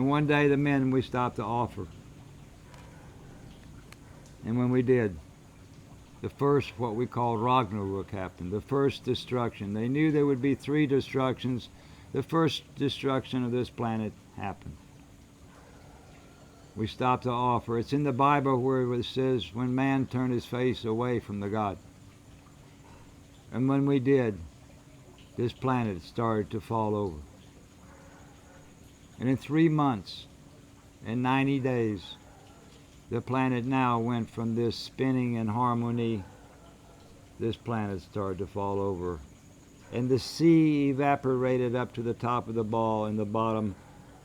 And one day the men, we stopped to offer. And when we did, the first, what we call Ragnarok, happened. The first destruction. They knew there would be 3 destructions. The first destruction of this planet happened. We stopped to offer. It's in the Bible where it says, when man turned his face away from the God. And when we did, this planet started to fall over. And in 3 months, in 90 days, the planet now went from this spinning in harmony. This planet started to fall over. And the sea evaporated up to the top of the ball and the bottom,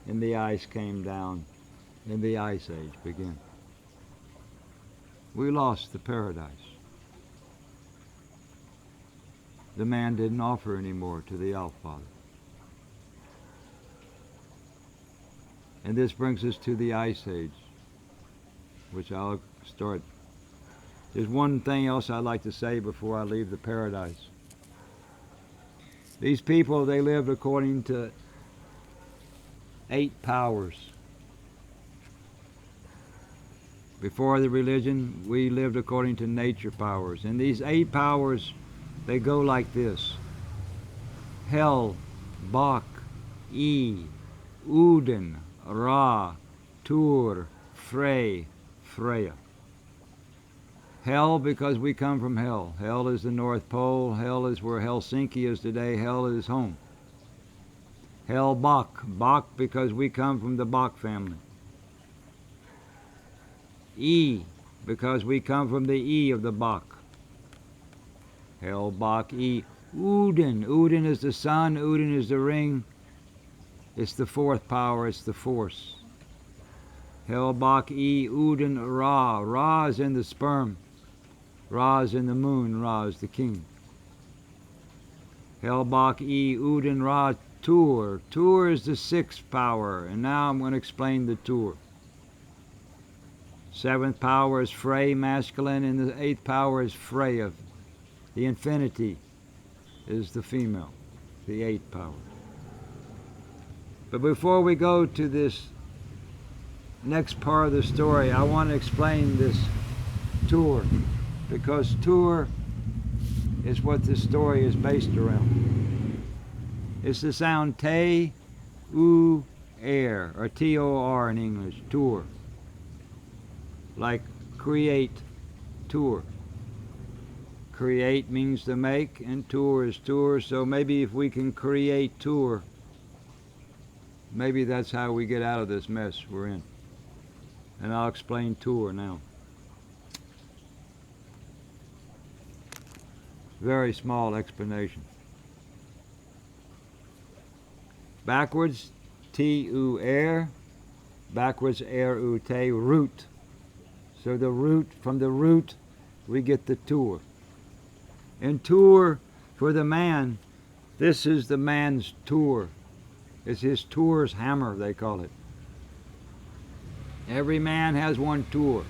and the ice came down. And the Ice Age began. We lost the paradise. The man didn't offer anymore to the All-Father. And this brings us to the Ice Age, which I'll start. There's one thing else I'd like to say before I leave the paradise. These people, they lived according to 8 powers. Before the religion, we lived according to nature powers. And these 8 powers, they go like this. Hel, Bock, Odin, Ra, Tur, Frey, Freya. Hell, because we come from hell. Hell is the North Pole. Hell is where Helsinki is today. Hell is home. Hel, Bock. Bock, because we come from the Bock family. Because we come from the of the Bock. Hel, Bock, Odin. Odin is the sun. Odin is the ring. It's the 4th power. It's the force. Hel, Bock, Odin, Ra. Ra is in the sperm. Ra is in the moon. Ra is the king. Hel, Bock, Odin, Ra, Tur. Tur is the 6th power. And now I'm going to explain the Tur. 7th power is Frey, masculine, and the 8th power is Freya. The infinity is the female, the 8th power. But before we go to this next part of the story, I want to explain this Tur, because Tur is what this story is based around. It's the sound te, u, air, or T-O-R in English, Tur. Like create, tour. Create means to make, and tour is tour, so maybe if we can create tour, maybe that's how we get out of this mess we're in. And I'll explain tour now. Very small explanation. Backwards, T-U, air. Backwards, air-u-te, root. So the root, from the root, we get the tour. And tour for the man, this is the man's tour. It's his tour's hammer, they call it. Every man has one tour.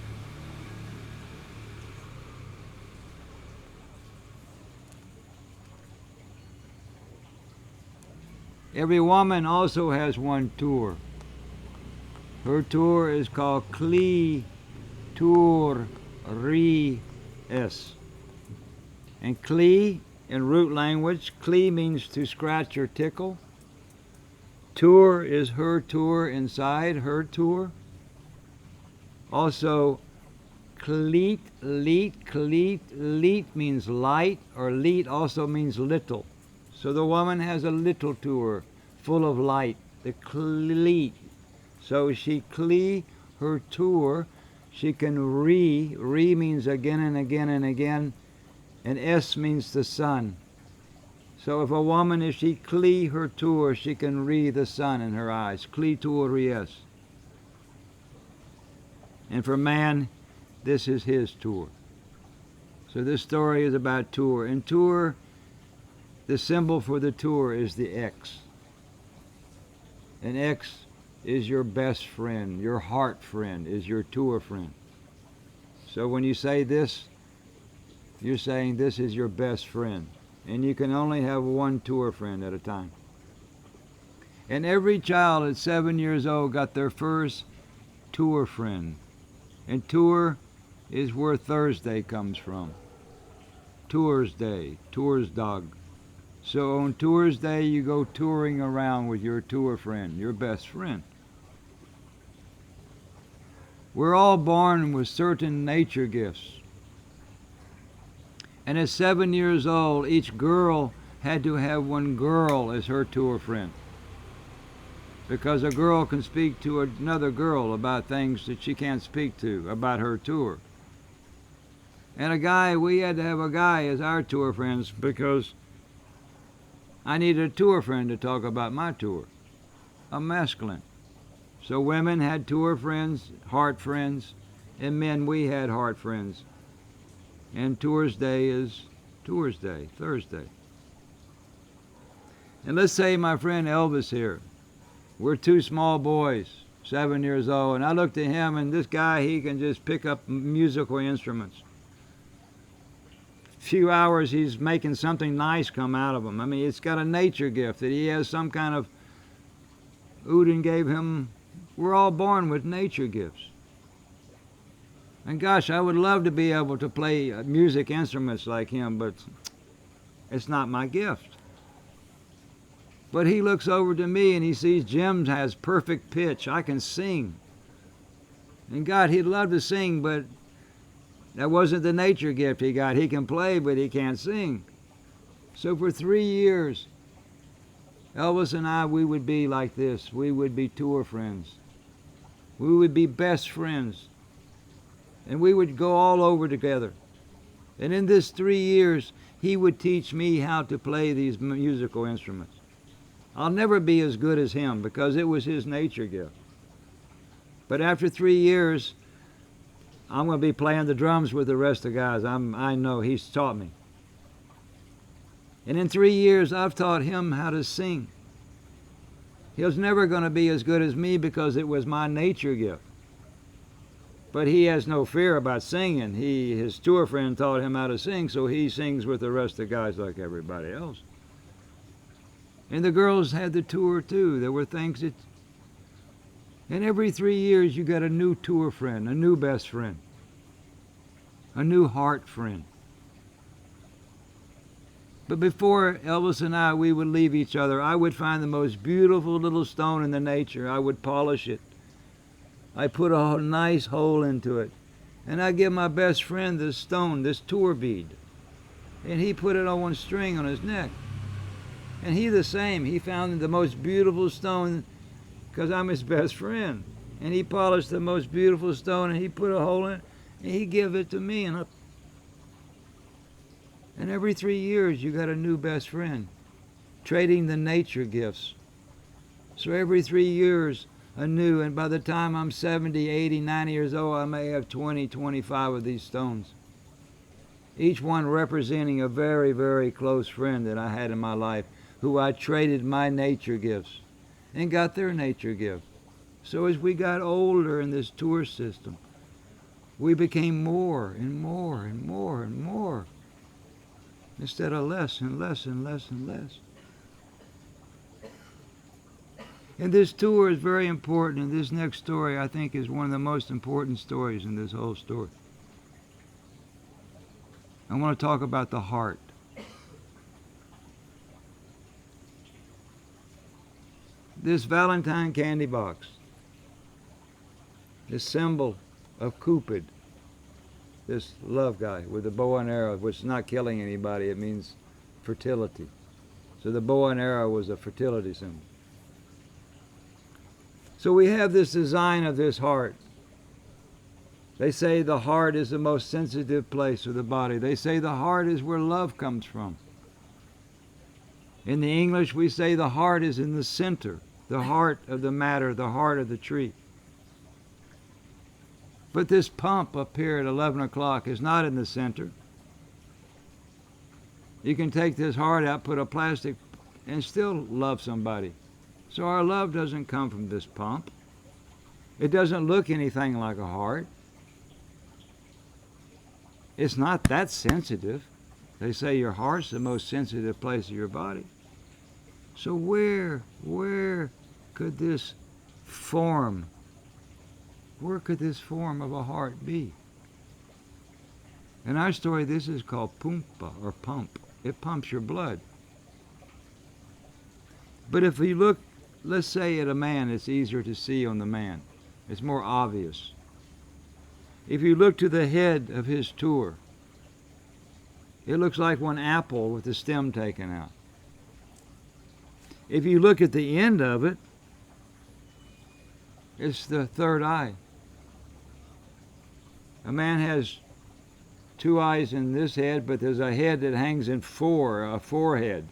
Every woman also has one tour. Her tour is called Kli Tur Ri Es. And Kli, in root language, Kli means to scratch or tickle. Tur is her tour inside, her tour. Also, Kleet, leet means light, or leet also means little. So the woman has a little tour full of light, the Kleet. So she Kli, her tour, she can re means again and again and again, and es means the sun. So if a woman, if she Kli her tour, she can re the sun in her eyes. Kli tour re es. And for man, this is his tour. So this story is about tour. And tour, the symbol for the tour is the X. And X is your best friend, your heart friend, is your tour friend. So when you say this, you're saying this is your best friend. And you can only have one tour friend at a time. And every child at 7 years old got their first tour friend. And tour is where Thursday comes from. Tours Day, Tours Dog. So on Tours Day, you go touring around with your tour friend, your best friend. We're all born with certain nature gifts. And at 7 years old, each girl had to have one girl as her tour friend. Because a girl can speak to another girl about things that she can't speak to about her tour. And we had to have a guy as our tour friends because I needed a tour friend to talk about my tour, a masculine. So women had tour friends, heart friends, and men, we had heart friends. And Tours Day is Tours Day, Thursday. And let's say my friend Elvis here. We're two small boys, 7 years old, and I looked at him, and this guy, he can just pick up musical instruments. Few hours, he's making something nice come out of him. I mean, it's got a nature gift that he has some kind of, Odin gave him. We're all born with nature gifts. And gosh, I would love to be able to play music instruments like him, but it's not my gift. But he looks over to me and he sees Jim has perfect pitch. I can sing. And God, he'd love to sing, but that wasn't the nature gift he got. He can play, but he can't sing. So for 3 years, Elvis and I, we would be like this. We would be tour friends. We would be best friends. And we would go all over together. And in this 3 years, he would teach me how to play these musical instruments. I'll never be as good as him because it was his nature gift. But after 3 years, I'm going to be playing the drums with the rest of the guys. I know he's taught me. And in 3 years, I've taught him how to sing. He was never going to be as good as me because it was my nature gift. But he has no fear about singing. His tour friend taught him how to sing, so he sings with the rest of the guys like everybody else. And the girls had the tour too. There were things that... And every 3 years you got a new tour friend, a new best friend, a new heart friend. But before Elvis and I, we would leave each other, I would find the most beautiful little stone in the nature. I would polish it. I put a nice hole into it. And I give my best friend this stone, this tour bead. And he put it on one string on his neck. And he the same. He found the most beautiful stone because I'm his best friend. And he polished the most beautiful stone and he put a hole in it and he gave it to me. And every 3 years you got a new best friend, trading the nature gifts. So every 3 years a new, and by the time I'm 70, 80, 90 years old, I may have 20, 25 of these stones. Each one representing a very, very close friend that I had in my life, who I traded my nature gifts and got their nature gift. So as we got older in this tour system, we became more and more and more and more instead of less and less and less and less. And this tour is very important, and this next story I think is one of the most important stories in this whole story. I want to talk about the heart. This Valentine candy box, this symbol of Cupid, this love guy with the bow and arrow, which is not killing anybody, it means fertility. So the bow and arrow was a fertility symbol. So we have this design of this heart. They say the heart is the most sensitive place of the body. They say the heart is where love comes from. In the English, we say the heart is in the center, the heart of the matter, the heart of the tree. But this pump up here at 11 o'clock is not in the center. You can take this heart out, put a plastic, and still love somebody. So our love doesn't come from this pump. It doesn't look anything like a heart. It's not that sensitive. They say your heart's the most sensitive place of your body. So where could this form, where could this form of a heart be? In our story, this is called pumpa, or pump. It pumps your blood. But if you look, let's say at a man, it's easier to see on the man. It's more obvious. If you look to the head of his tour, it looks like one apple with the stem taken out. If you look at the end of it, it's the third eye. A man has two eyes in this head, but there's a head that hangs in four, a forehead.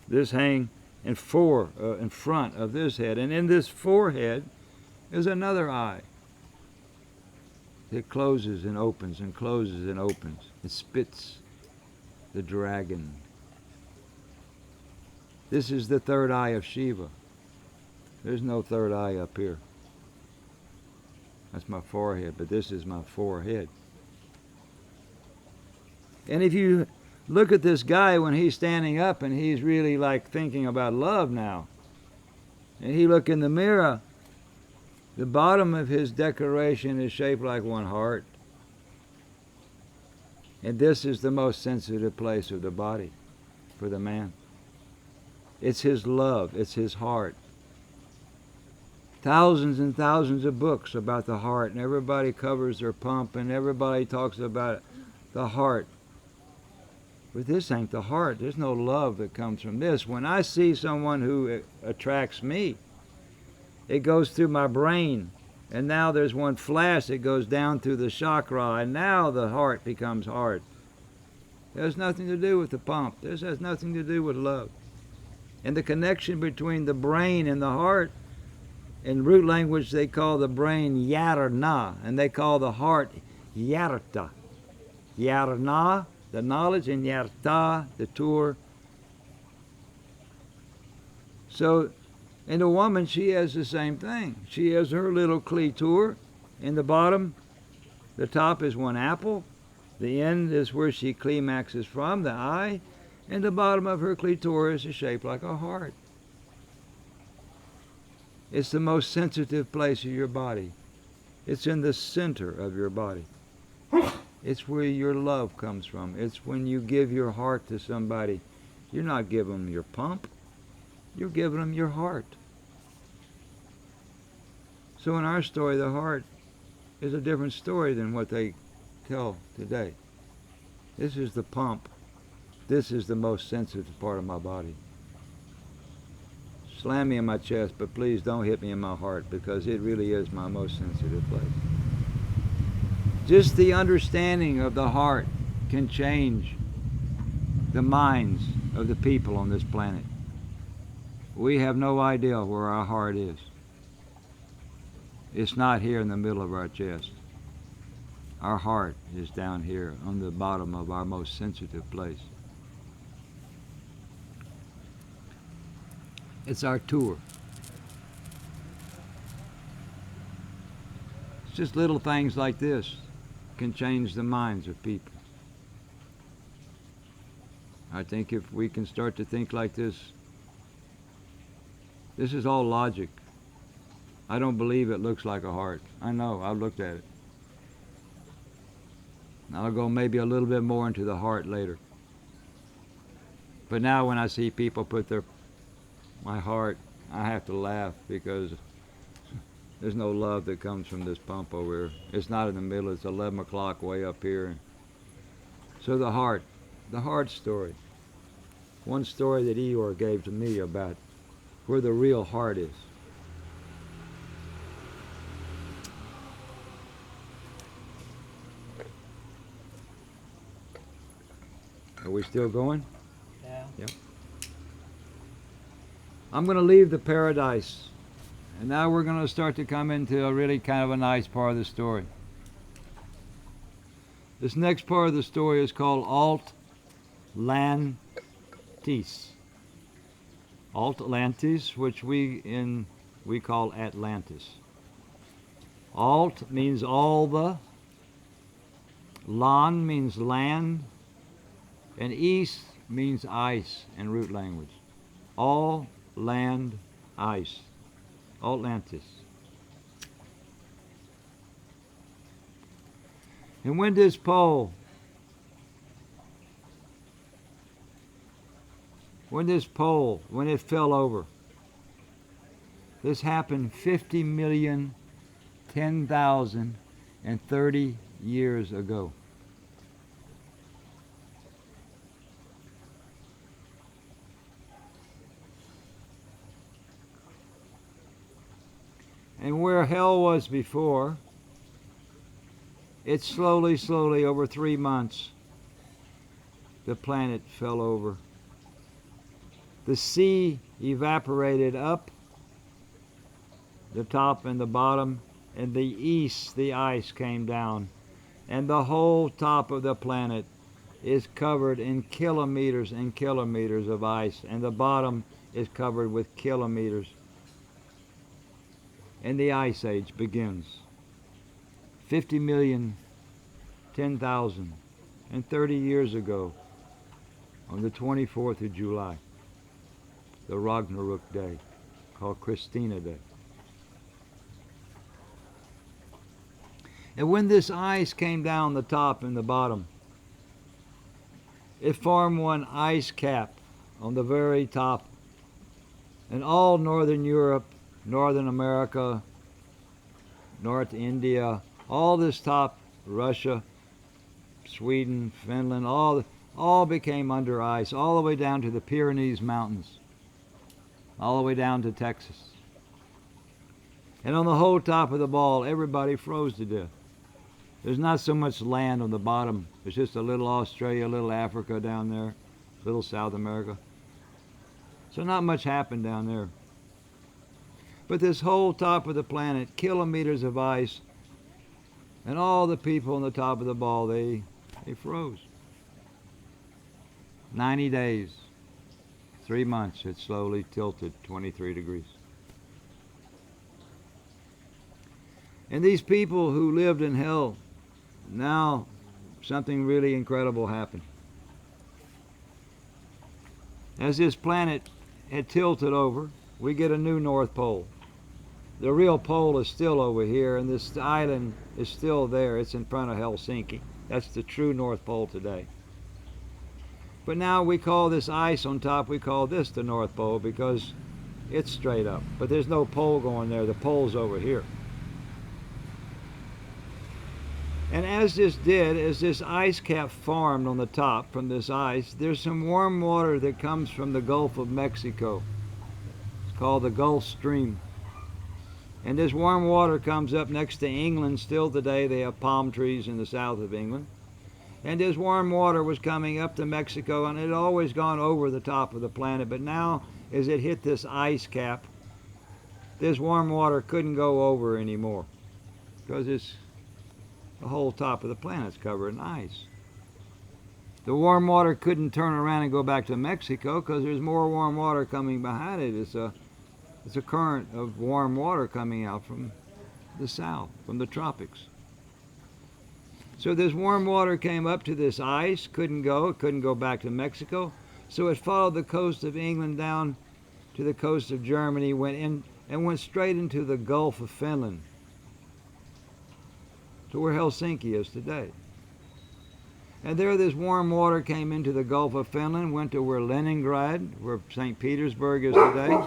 This hang in four in front of this head. And in this forehead is another eye. It closes and opens and closes and opens. It spits the dragon. This is the third eye of Shiva. There's no third eye up here. That's my forehead, but this is my forehead. And if you look at this guy when he's standing up and he's really like thinking about love now, and he look in the mirror, the bottom of his decoration is shaped like one heart. And this is the most sensitive place of the body for the man. It's his love, it's his heart. Thousands and thousands of books about the heart, and everybody covers their pump, and everybody talks about the heart. But this ain't the heart. There's no love that comes from this. When I see someone who attracts me, it goes through my brain, and now there's one flash that goes down through the chakra, and now the heart becomes hard. It has nothing to do with the pump. This has nothing to do with love. And the connection between the brain and the heart, in root language they call the brain yarna, and they call the heart yarta. Yarna, the knowledge, and yarta, the tour. So, in a woman, she has the same thing. She has her little clitoris. In the bottom, the top is one apple. The end is where she climaxes from, the eye. And the bottom of her clitoris is shaped like a heart. It's the most sensitive place of your body. It's in the center of your body. It's where your love comes from. It's when you give your heart to somebody. You're not giving them your pump. You're giving them your heart. So in our story, the heart is a different story than what they tell today. This is the pump. This is the most sensitive part of my body. Slam me in my chest, but please don't hit me in my heart, because it really is my most sensitive place. Just the understanding of the heart can change the minds of the people on this planet. We have no idea where our heart is. It's not here in the middle of our chest. Our heart is down here on the bottom of our most sensitive place. It's our tour. It's just little things like this can change the minds of people. I think if we can start to think like this, this is all logic. I don't believe it looks like a heart. I know, I've looked at it. I'll go maybe a little bit more into the heart later. But now when I see people put my heart, I have to laugh, because there's no love that comes from this pump over here. It's not in the middle, it's 11 o'clock way up here. So the heart story. One story that Eeyore gave to me about where the real heart is. Are we still going? Yeah. Yep. I'm going to leave the paradise, and now we're going to start to come into a really kind of a nice part of the story. This next part of the story is called Atlantis. Atlantis, which we call Atlantis. Alt means all the, Lan means land, and East means ice in root language. all land ice, Atlantis. And when this pole, when it fell over, this happened 50,010,030 years ago. And where hell was before, it slowly, over 3 months, the planet fell over. The sea evaporated up, the top and the bottom, and the east, the ice came down. And the whole top of the planet is covered in kilometers and kilometers of ice, and the bottom is covered with kilometers. And the Ice Age begins. 50,010,030 years ago, on the 24th of July, the Ragnarok Day, called Christina Day. And when this ice came down the top and the bottom, it formed one ice cap on the very top. And all northern Europe, Northern America, North India, all this top, Russia, Sweden, Finland, all became under ice, all the way down to the Pyrenees Mountains, all the way down to Texas. And on the whole top of the ball, everybody froze to death. There's not so much land on the bottom. There's just a little Australia, a little Africa down there, a little South America. So not much happened down there. But this whole top of the planet, kilometers of ice, and all the people on the top of the ball, they froze. 90 days, 3 months, it slowly tilted 23 degrees. And these people who lived in hell, now something really incredible happened. As this planet had tilted over, we get a new North Pole. The real pole is still over here, and this island is still there. It's in front of Helsinki. That's the true North Pole today. But now we call this ice on top, we call this the North Pole because it's straight up. But there's no pole going there. The pole's over here. And as this ice cap formed on the top from this ice, there's some warm water that comes from the Gulf of Mexico. It's called the Gulf Stream. And this warm water comes up next to England. Still today they have palm trees in the south of England. And this warm water was coming up to Mexico, and it had always gone over the top of the planet. But now, as it hit this ice cap, this warm water couldn't go over anymore because the whole top of the planet's covered in ice. The warm water couldn't turn around and go back to Mexico because there's more warm water coming behind it. It's a current of warm water coming out from the south, from the tropics. So this warm water came up to this ice, it couldn't go back to Mexico. So it followed the coast of England down to the coast of Germany, went in and went straight into the Gulf of Finland, to where Helsinki is today. And there this warm water came into the Gulf of Finland, went to where Leningrad, where St. Petersburg is today.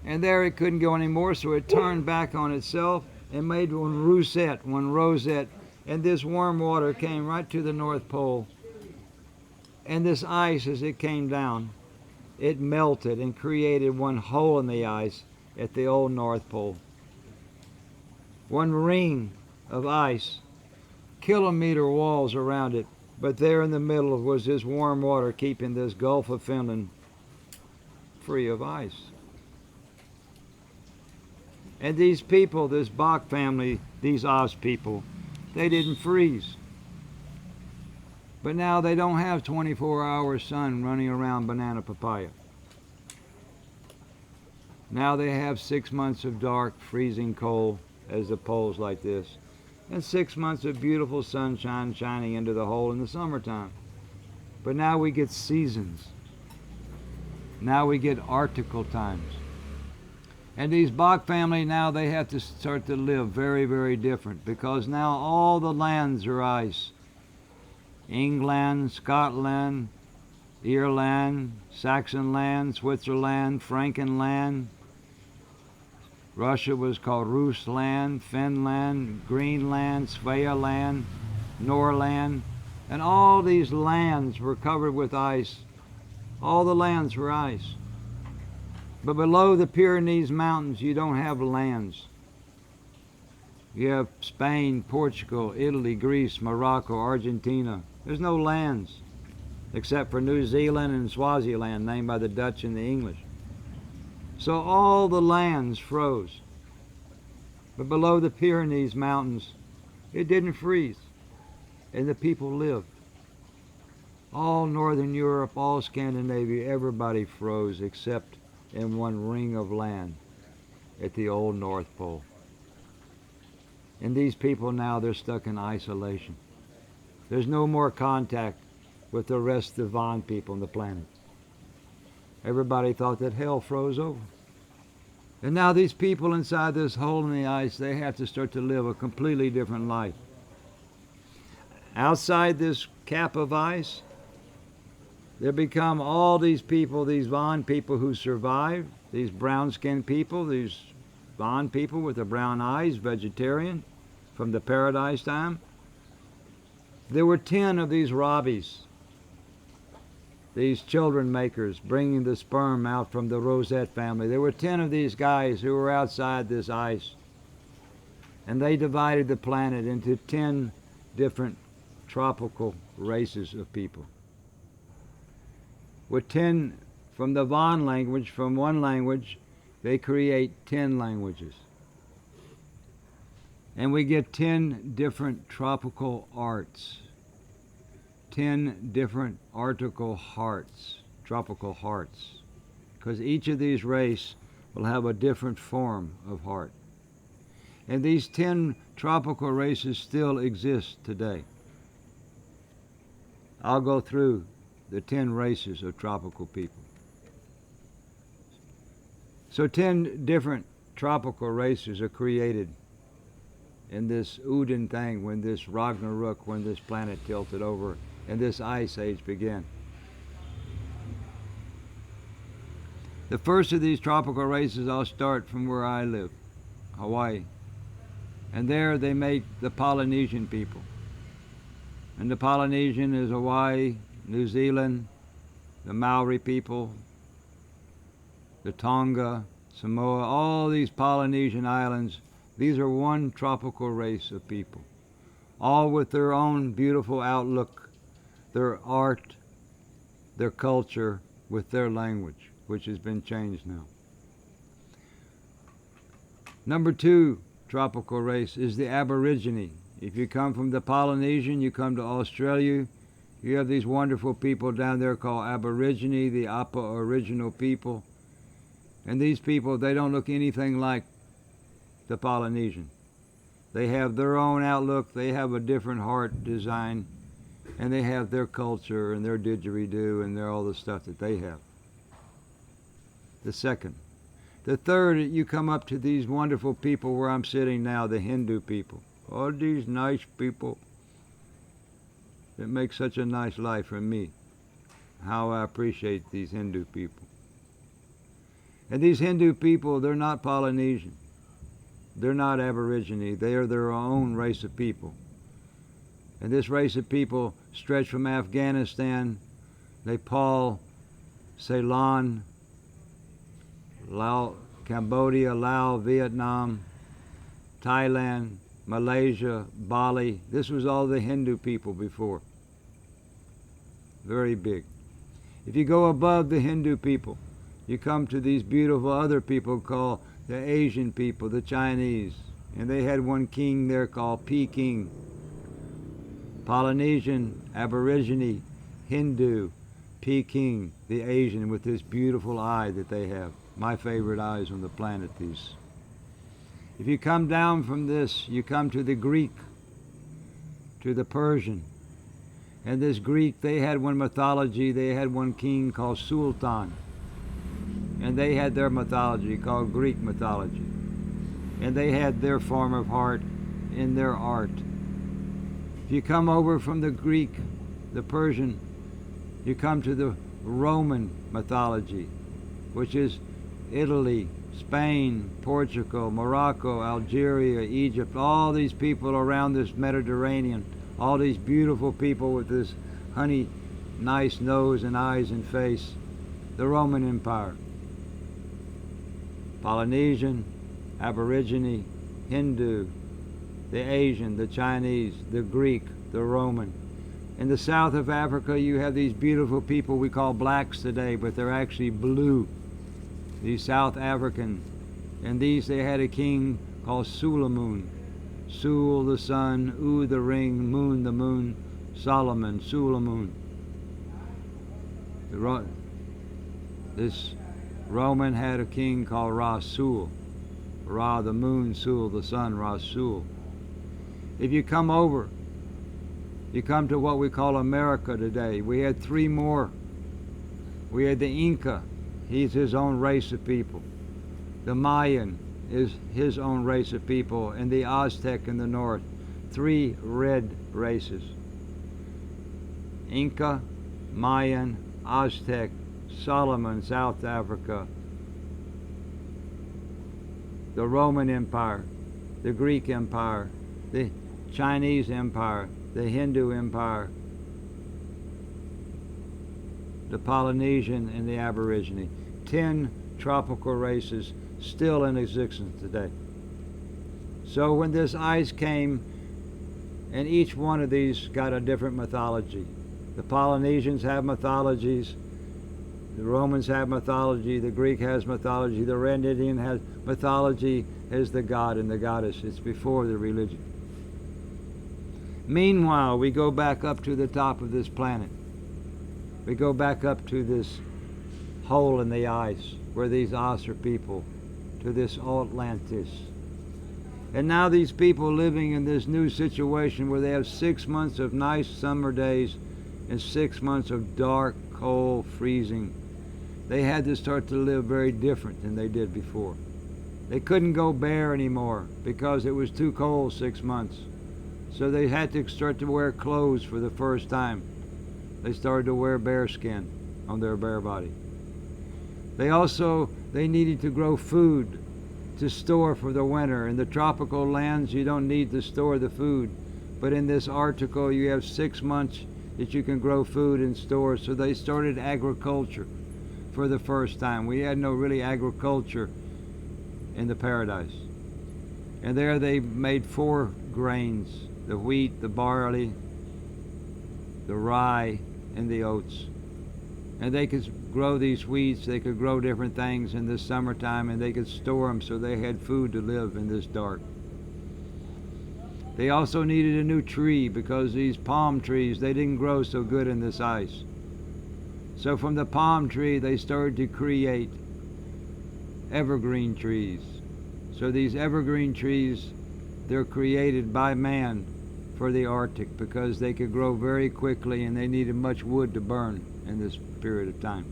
And there it couldn't go anymore, so it turned back on itself and made one rosette. And this warm water came right to the North Pole. And this ice, as it came down, it melted and created one hole in the ice at the old North Pole. One ring of ice, kilometer walls around it, but there in the middle was this warm water keeping this Gulf of Finland free of ice. And these people, this Bock family, these Oz people, they didn't freeze. But now they don't have 24-hour sun running around banana papaya. Now they have 6 months of dark, freezing cold as the poles like this, and 6 months of beautiful sunshine shining into the hole in the summertime. But now we get seasons. Now we get arctical times. And these Bock family now, they have to start to live very, very different, because now all the lands are ice. England, Scotland, Ireland, Saxon land, Switzerland, Franken land. Russia was called Rusland, Finland, Greenland, Svealand, Norland, and all these lands were covered with ice. All the lands were ice. But below the Pyrenees Mountains, you don't have lands. You have Spain, Portugal, Italy, Greece, Morocco, Argentina. There's no lands, except for New Zealand and Swaziland, named by the Dutch and the English. So all the lands froze. But below the Pyrenees Mountains, it didn't freeze, and the people lived. All Northern Europe, all Scandinavia, everybody froze except in one ring of land at the old North Pole. And these people now, they're stuck in isolation. There's no more contact with the rest of the Von people on the planet. Everybody thought that hell froze over. And now these people inside this hole in the ice, they have to start to live a completely different life. Outside this cap of ice, there become all these people, these Von people who survived, these brown-skinned people, these Von people with the brown eyes, vegetarian, from the paradise time. There were 10 of these Robbies, these children makers, bringing the sperm out from the Rosette family. There were 10 of these guys who were outside this ice. And they divided the planet into 10 different tropical races of people. With 10 from the Von language, from one language, they create 10 languages. And we get 10 different tropical arts. 10 different tropical hearts. Because each of these races will have a different form of heart. And these 10 tropical races still exist today. I'll go through the 10 races of tropical people. So 10 different tropical races are created in this Uden thing, when this Ragnarok, when this planet tilted over and this ice age began. The first of these tropical races, I'll start from where I live, Hawaii. And there they make the Polynesian people. And the Polynesian is Hawaii, New Zealand, the Maori people, the Tonga, Samoa, all these Polynesian islands. These are one tropical race of people, all with their own beautiful outlook, their art, their culture, with their language, which has been changed now. Number 2 tropical race is the Aborigine. If you come from the Polynesian, you come to Australia, you have these wonderful people down there called Aborigine, the Aboriginal people. And these people, they don't look anything like the Polynesian. They have their own outlook, they have a different heart design, and they have their culture and their didgeridoo and all the stuff that they have. The second. The third, you come up to these wonderful people where I'm sitting now, the Hindu people. All these nice people that make such a nice life for me. How I appreciate these Hindu people. And these Hindu people, they're not Polynesian. They're not Aborigine. They are their own race of people. And this race of people stretch from Afghanistan, Nepal, Ceylon, Cambodia, Laos, Vietnam, Thailand, Malaysia, Bali. This was all the Hindu people before. Very big. If you go above the Hindu people, you come to these beautiful other people called the Asian people, the Chinese. And they had one king there called Peking. Polynesian, Aborigine, Hindu, Peking, the Asian, with this beautiful eye that they have. My favorite eyes on the planet, these. If you come down from this, you come to the Greek, to the Persian. And this Greek, they had one mythology, they had one king called Sultan. and they had their mythology called Greek mythology. And they had their form of art in their art. If you come over from the Greek, the Persian, you come to the Roman mythology, which is Italy, Spain, Portugal, Morocco, Algeria, Egypt, all these people around this Mediterranean, all these beautiful people with this honey, nice nose and eyes and face, the Roman Empire. Polynesian, Aborigine, Hindu, the Asian, the Chinese, the Greek, the Roman. In the south of Africa, you have these beautiful people we call blacks today, but they're actually blue. These South African. And these, they had a king called Sulemoon. Sul, the sun, U, the ring, Moon, the moon, Solomon, Sulemoon. This Roman had a king called Rasul. Ra, the moon, Sul, the sun, Rasul. If you come over, you come to what we call America today. We had three more. We had the Inca. He's his own race of people. The Mayan is his own race of people, and the Aztec in the north. Three red races. Inca, Mayan, Aztec, Solomon, South Africa, the Roman Empire, the Greek Empire, the Chinese Empire, the Hindu Empire, the Polynesian, and the Aborigine. 10 tropical races still in existence today. So when this ice came, and each one of these got a different mythology. The Polynesians have mythologies, the Romans have mythology, the Greek has mythology, the Red Indian has mythology as the god and the goddess. It's before the religion. Meanwhile, we go back up to the top of this planet. We go back up to this hole in the ice where these Oss are people, to this Atlantis. And now these people living in this new situation where they have 6 months of nice summer days and 6 months of dark, cold, freezing. They had to start to live very different than they did before. They couldn't go bare anymore because it was too cold 6 months. So they had to start to wear clothes for the first time. They started to wear bear skin on their bare body. They needed to grow food to store for the winter. In the tropical lands, you don't need to store the food. But in this article, you have 6 months that you can grow food and store. So they started agriculture for the first time. We had no really agriculture in the paradise. And there they made 4 grains: the wheat, the barley, the rye, and the oats. And they could grow these wheats, they could grow different things in the summertime, and they could store them so they had food to live in this dark. They also needed a new tree because these palm trees, they didn't grow so good in this ice. So from the palm tree, they started to create evergreen trees. So these evergreen trees, they're created by man for the Arctic because they could grow very quickly and they needed much wood to burn in this period of time.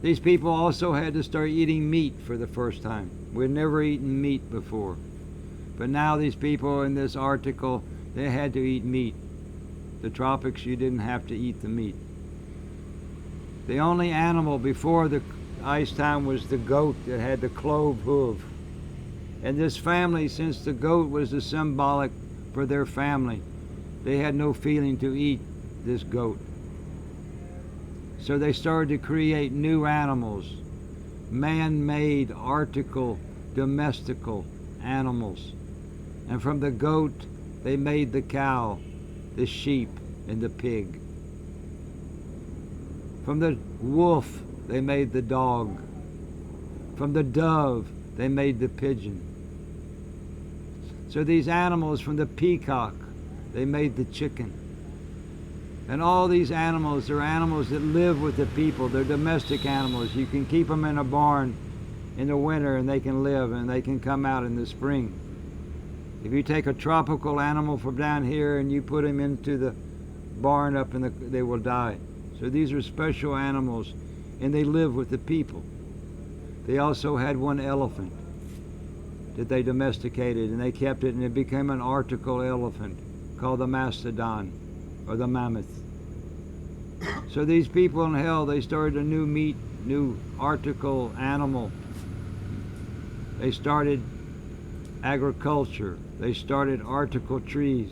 These people also had to start eating meat for the first time. We'd never eaten meat before. But now these people in this article, they had to eat meat. The tropics, you didn't have to eat the meat. The only animal before the ice time was the goat that had the clove hoof. And this family, since the goat was the symbolic for their family, they had no feeling to eat this goat. So they started to create new animals, man-made, article, domestical animals. And from the goat, they made the cow, the sheep, and the pig. From the wolf, they made the dog. From the dove, they made the pigeon. So these animals, from the peacock, they made the chicken. And all these animals, they're animals that live with the people. They're domestic animals. You can keep them in a barn in the winter and they can live and they can come out in the spring. If you take a tropical animal from down here and you put him into the barn up in they will die. So these are special animals. and they lived with the people. They also had one elephant that they domesticated, and they kept it, and it became an article elephant called the mastodon or the mammoth. So these people in hell, they started a new article animal. They started agriculture. They started article trees.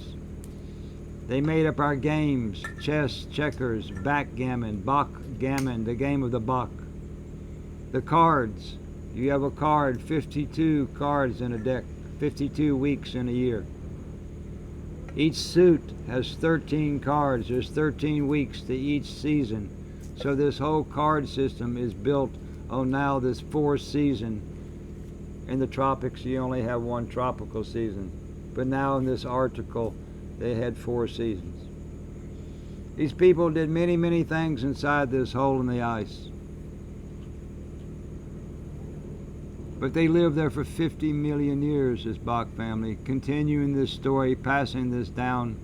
They made up our games: chess, checkers, backgammon, Bock gammon, the game of the Bock. The cards. You have a card, 52 cards in a deck, 52 weeks in a year. Each suit has 13 cards. There's 13 weeks to each season. So this whole card system is built on now this 4th season. In the tropics, you only have one tropical season. But now in this article, they had 4 seasons. These people did many, many things inside this hole in the ice. But they lived there for 50 million years, this Bock family, continuing this story, passing this down,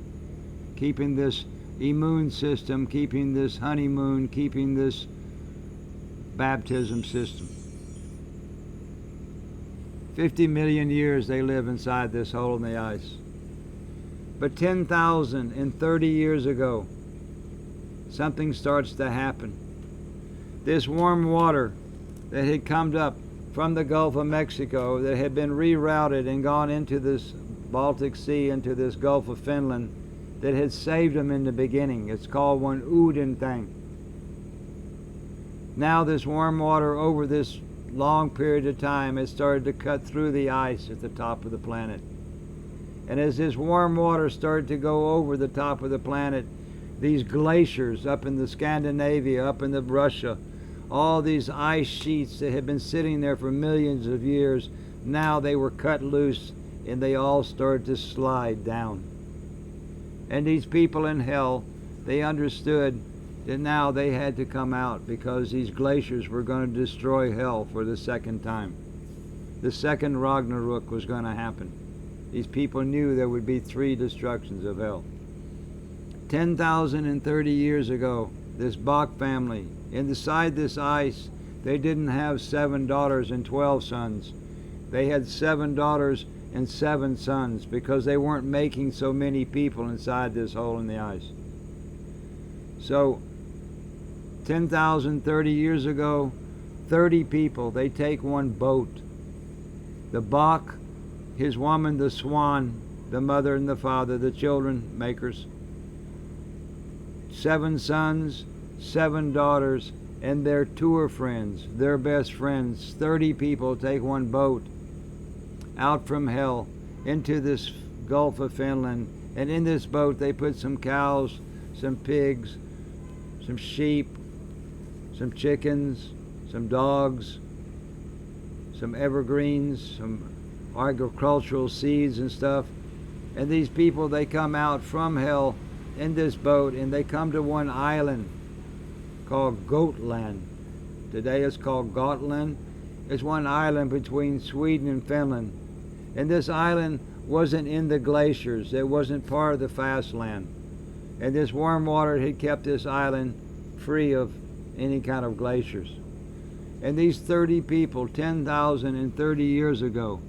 keeping this immune system, keeping this honeymoon, keeping this baptism system. 50 million years they live inside this hole in the ice. But 10,030 years ago, something starts to happen. This warm water that had come up from the Gulf of Mexico, that had been rerouted and gone into this Baltic Sea, into this Gulf of Finland, that had saved them in the beginning. It's called one Uden thing. Now this warm water, over this long period of time, has started to cut through the ice at the top of the planet. And as this warm water started to go over the top of the planet, these glaciers up in the Scandinavia, up in the Russia, all these ice sheets that had been sitting there for millions of years, now they were cut loose and they all started to slide down. And these people in hell, they understood that now they had to come out, because these glaciers were going to destroy hell for the second time. The second Ragnarok was going to happen. These people knew there would be 3 destructions of hell. 10,030 years ago, this Bock family, inside this ice, they didn't have 7 daughters and 12 sons. They had 7 daughters and 7 sons, because they weren't making so many people inside this hole in the ice. So 10,030 years ago, 30 people, they take one boat. The Bock, his woman, the swan, the mother and the father, the children makers, 7 sons, 7 daughters, and their tour friends, their best friends. 30 people take one boat out from hell into this Gulf of Finland, and in this boat they put some cows, some pigs, some sheep, some chickens, some dogs, some evergreens, some agricultural seeds and stuff. And these people, they come out from hell in this boat, and they come to one island called Gotland. Today it's called Gotland. It's one island between Sweden and Finland. And this island wasn't in the glaciers. It wasn't part of the fast land. And this warm water had kept this island free of any kind of glaciers. And these 30 people, 10,030 years ago,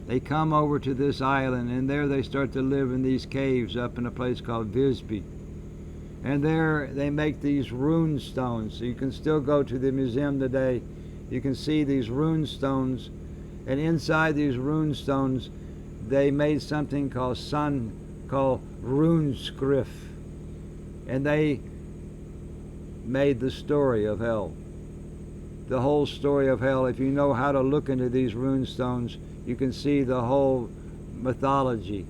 they come over to this island, and there they start to live in these caves up in a place called Visby. And there they make these rune stones. So you can still go to the museum today. You can see these rune stones. And inside these rune stones, they made something called rune script. And they made the story of hell. The whole story of hell. If you know how to look into these rune stones, you can see the whole mythology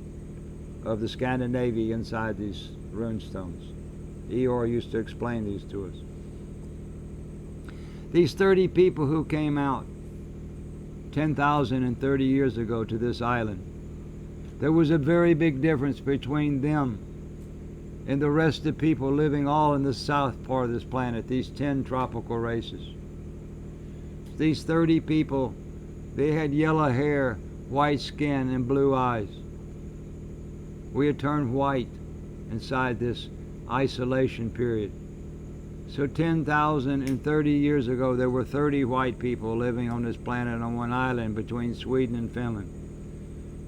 of the Scandinavia inside these rune stones. Eeyore used to explain these to us. These 30 people who came out 10,030 years ago to this island, there was a very big difference between them and the rest of the people living all in the south part of this planet, these 10 tropical races. These 30 people, they had yellow hair, white skin, and blue eyes. We had turned white inside this isolation period. So 10,030 years ago, there were 30 white people living on this planet on one island between Sweden and Finland.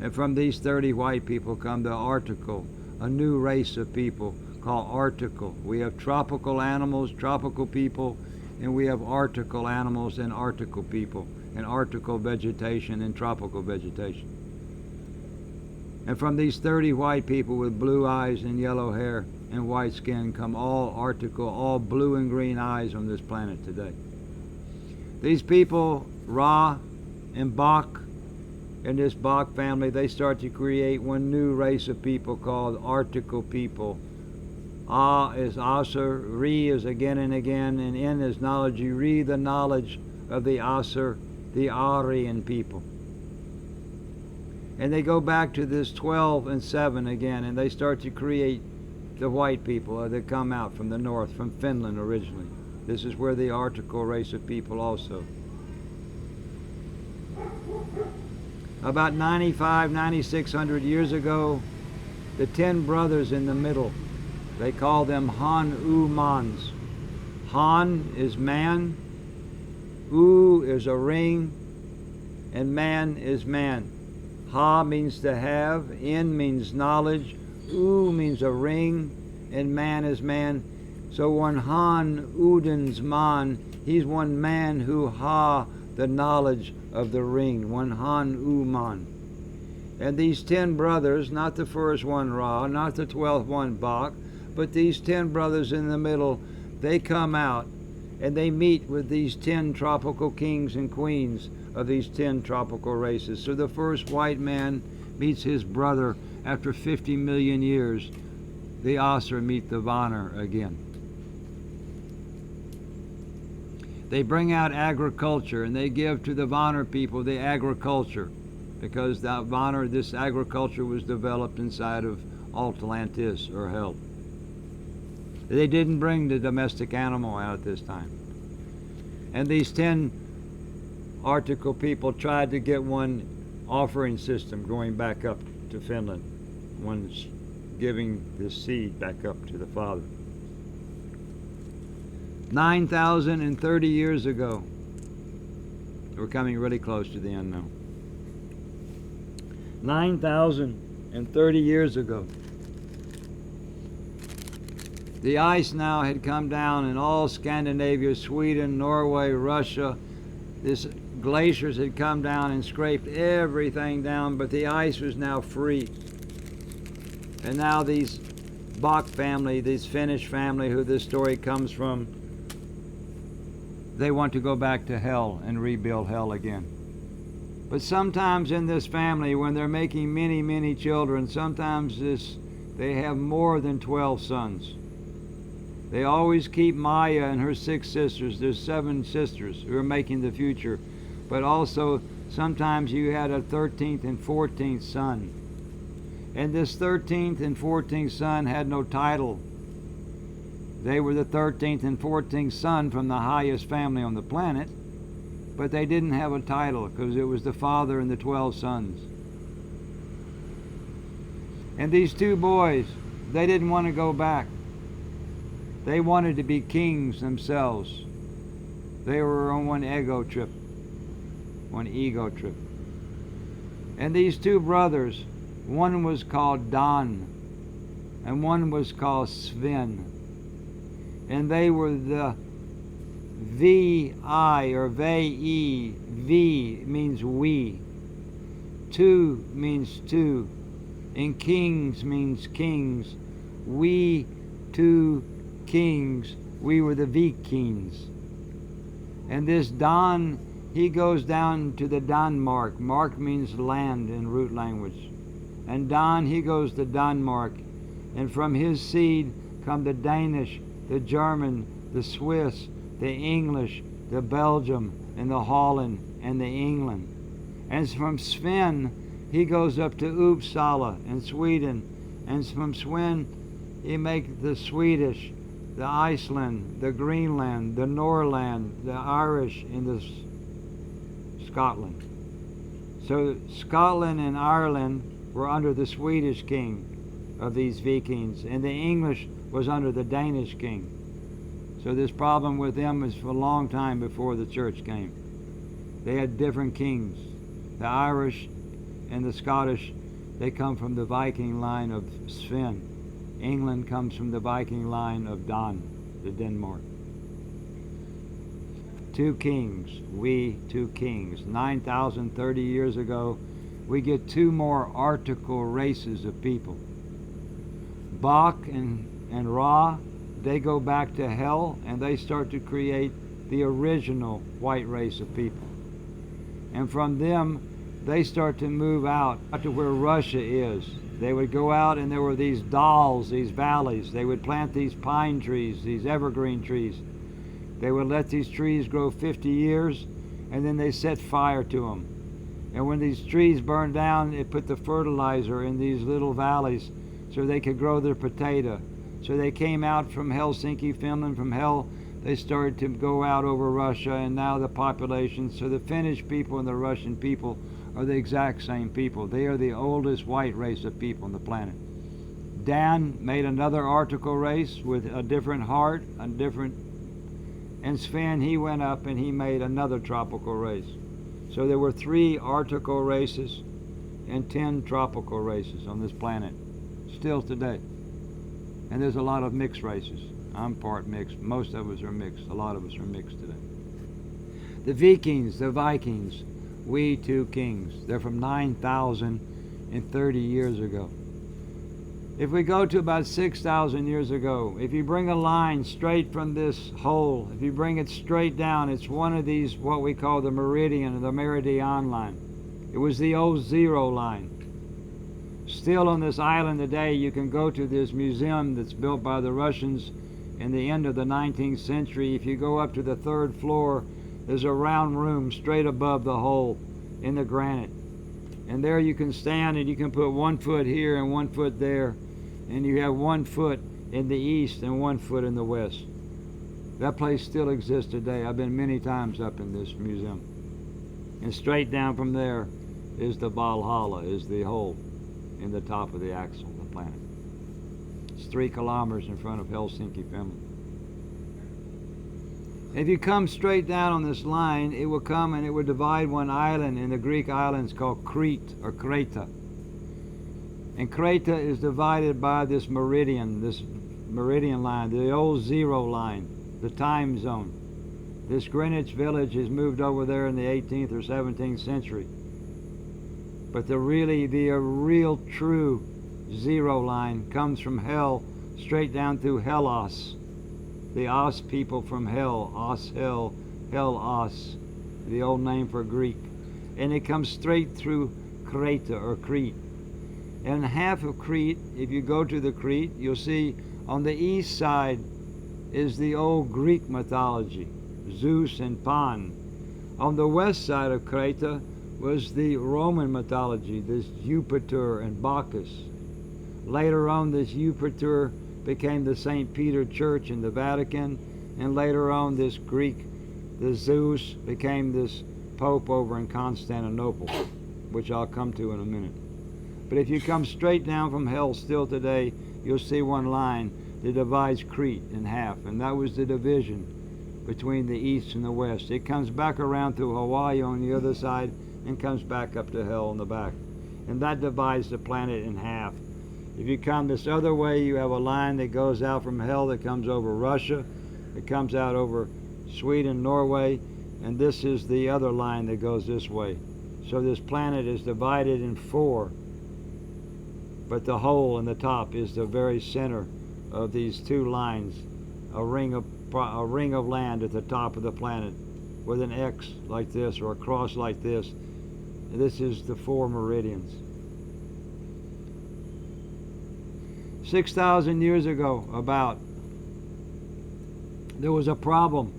And from these 30 white people come the Article, a new race of people called Article. We have tropical animals, tropical people, and we have Article animals and Article people, and Article vegetation and tropical vegetation. And from these 30 white people with blue eyes and yellow hair and white skin come all Article, all blue and green eyes on this planet today. These people, Ra and Bock, in this Bock family, they start to create one new race of people called Article people. A is Asur, Re is again and again, and N is knowledge. You read the knowledge of the Asur, the Aryan people. And they go back to this 12 and 7 again, and they start to create the white people that come out from the north, from Finland originally. This is where the Article race of people also. About 9,600 years ago, the 10 brothers in the middle, they call them Han-U-Mans. Han is man, U is a ring, and man is man. Ha means to have, N means knowledge, U means a ring, and man is man. So one Han Udens man, he's one man who ha the knowledge of the ring, one Han Uman. And these 10 brothers, not the first one Ra, not the 12th one Bock, but these 10 brothers in the middle, they come out and they meet with these 10 tropical kings and queens of these 10 tropical races. So the first white man meets his brother after 50 million years. The Asur meet the Vanir again. They bring out agriculture and they give to the Vanir people the agriculture, because the Vanir, this agriculture was developed inside of Atlantis or hell. They didn't bring the domestic animal out at this time. And these 10 Article people tried to get one offering system going back up to Finland, one's giving the seed back up to the Father. 9,030 years ago, we're coming really close to the end now. 9,030 years ago, the ice now had come down in all Scandinavia, Sweden, Norway, Russia. This glaciers had come down and scraped everything down, but the ice was now free. And now these Bock family, this Finnish family who this story comes from, they want to go back to hell and rebuild hell again. But sometimes in this family, when they're making many, many children, sometimes they have more than 12 sons. They always keep Maya and her 6 sisters. There's 7 sisters who are making the future. But also, sometimes you had a 13th and 14th son. And this 13th and 14th son had no title. They were the 13th and 14th son from the highest family on the planet, but they didn't have a title because it was the father and the 12 sons. And these 2 boys, they didn't want to go back. They wanted to be kings themselves. They were on one ego trip. And these 2 brothers, one was called Dan, and one was called Sven. And they were the V-I, or V-E. V means we. 2 means 2. And kings means kings. We 2 kings, we were the Vikings. And this Dan, he goes down to the Danmark. Mark means land in root language. And Dan, he goes to Denmark. And from his seed come the Danish, the German, the Swiss, the English, the Belgium, and the Holland, and the England. And from Sven, he goes up to Uppsala in Sweden. And from Sven, he makes the Swedish, the Iceland, the Greenland, the Norland, the Irish, and the Scotland. So Scotland and Ireland were under the Swedish king of these Vikings, and the English was under the Danish king. So this problem with them was for a long time before the church came. They had different kings. The Irish and the Scottish, they come from the Viking line of Sven. England comes from the Viking line of Don, the Denmark. Two kings, we two kings. 9,030 years ago, we get two more article races of people. Bock and Ra, they go back to hell and they start to create the original white race of people. And from them, they start to move out to where Russia is. They would go out and there were these dals, these valleys. They would plant these pine trees, these evergreen trees. They would let these trees grow 50 years and then they set fire to them. And when these trees burned down, it put the fertilizer in these little valleys so they could grow their potato. So they came out from Helsinki, Finland, from hell. They started to go out over Russia, and now the population, so the Finnish people and the Russian people are the exact same people. They are the oldest white race of people on the planet. Dan made another article race with a different heart, and Sven, he went up and he made another tropical race. So there were 3 article races and 10 tropical races on this planet, still today. And there's a lot of mixed races. I'm part mixed. Most of us are mixed. A lot of us are mixed today. The Vikings, the Vikings, we two kings. They're from 9,030 years ago. If we go to about 6,000 years ago, if you bring a line straight from this hole, if you bring it straight down, it's one of these, what we call the meridian or the meridian line. It was the old 0 line. Still on this island today, you can go to this museum that's built by the Russians in the end of the 19th century. If you go up to the 3rd floor, there's a round room straight above the hole in the granite. And there you can stand and you can put 1 foot here and 1 foot there. And you have 1 foot in the east and 1 foot in the west. That place still exists today. I've been many times up in this museum. And straight down from there is the Valhalla, is the hole in the top of the axle of the planet. It's 3 kilometers in front of Helsinki, Finland. If you come straight down on this line, it will come and it will divide one island in the Greek islands called Crete or Creta. And Creta is divided by this meridian line, the old 0 line, the time zone. This Greenwich Village is moved over there in the 18th or 17th century. But the real true 0 line comes from hell straight down through Hellas. The Os people from hell, Os, hell, Os, the old name for Greek. And it comes straight through Creta or Crete. And half of Crete, if you go to the Crete, you'll see on the east side is the old Greek mythology, Zeus and Pan. On the west side of Creta was the Roman mythology, this Jupiter and Bacchus. Later on, this Jupiter became the St. Peter Church in the Vatican, and later on this Greek, the Zeus, became this Pope over in Constantinople, which I'll come to in a minute. But if you come straight down from hell still today, you'll see one line that divides Crete in half, and that was the division between the east and the west. It comes back around through Hawaii on the other side and comes back up to hell on the back. And that divides the planet in half. If you come this other way, you have a line that goes out from hell that comes over Russia. It comes out over Sweden, Norway, and this is the other line that goes this way. So this planet is divided in 4, but the hole in the top is the very center of these 2 lines, a ring of land at the top of the planet with an X like this or a cross like this. And this is the 4 meridians. 6,000 years ago, there was a problem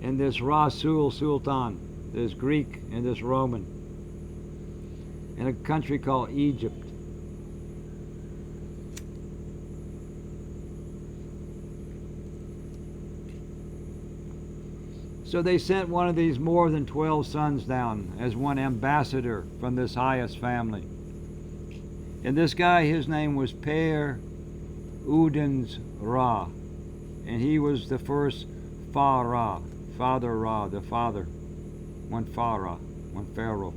in this Rasul Sultan, this Greek and this Roman, in a country called Egypt. So they sent one of these more than 12 sons down as one ambassador from this highest family. And this guy, his name was Per Udens Ra. and he was the first pharaoh, Father Ra, the father, one pharaoh, one pharaoh.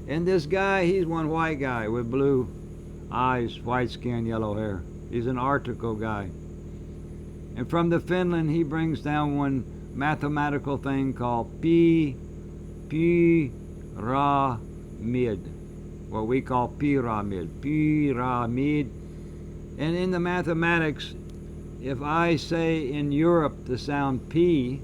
And this guy, he's one white guy with blue eyes, white skin, yellow hair. He's an Arctical guy. And from the Finland, he brings down one mathematical thing called pyramid, what we call pyramid. And in the mathematics, if I say in Europe the sound P,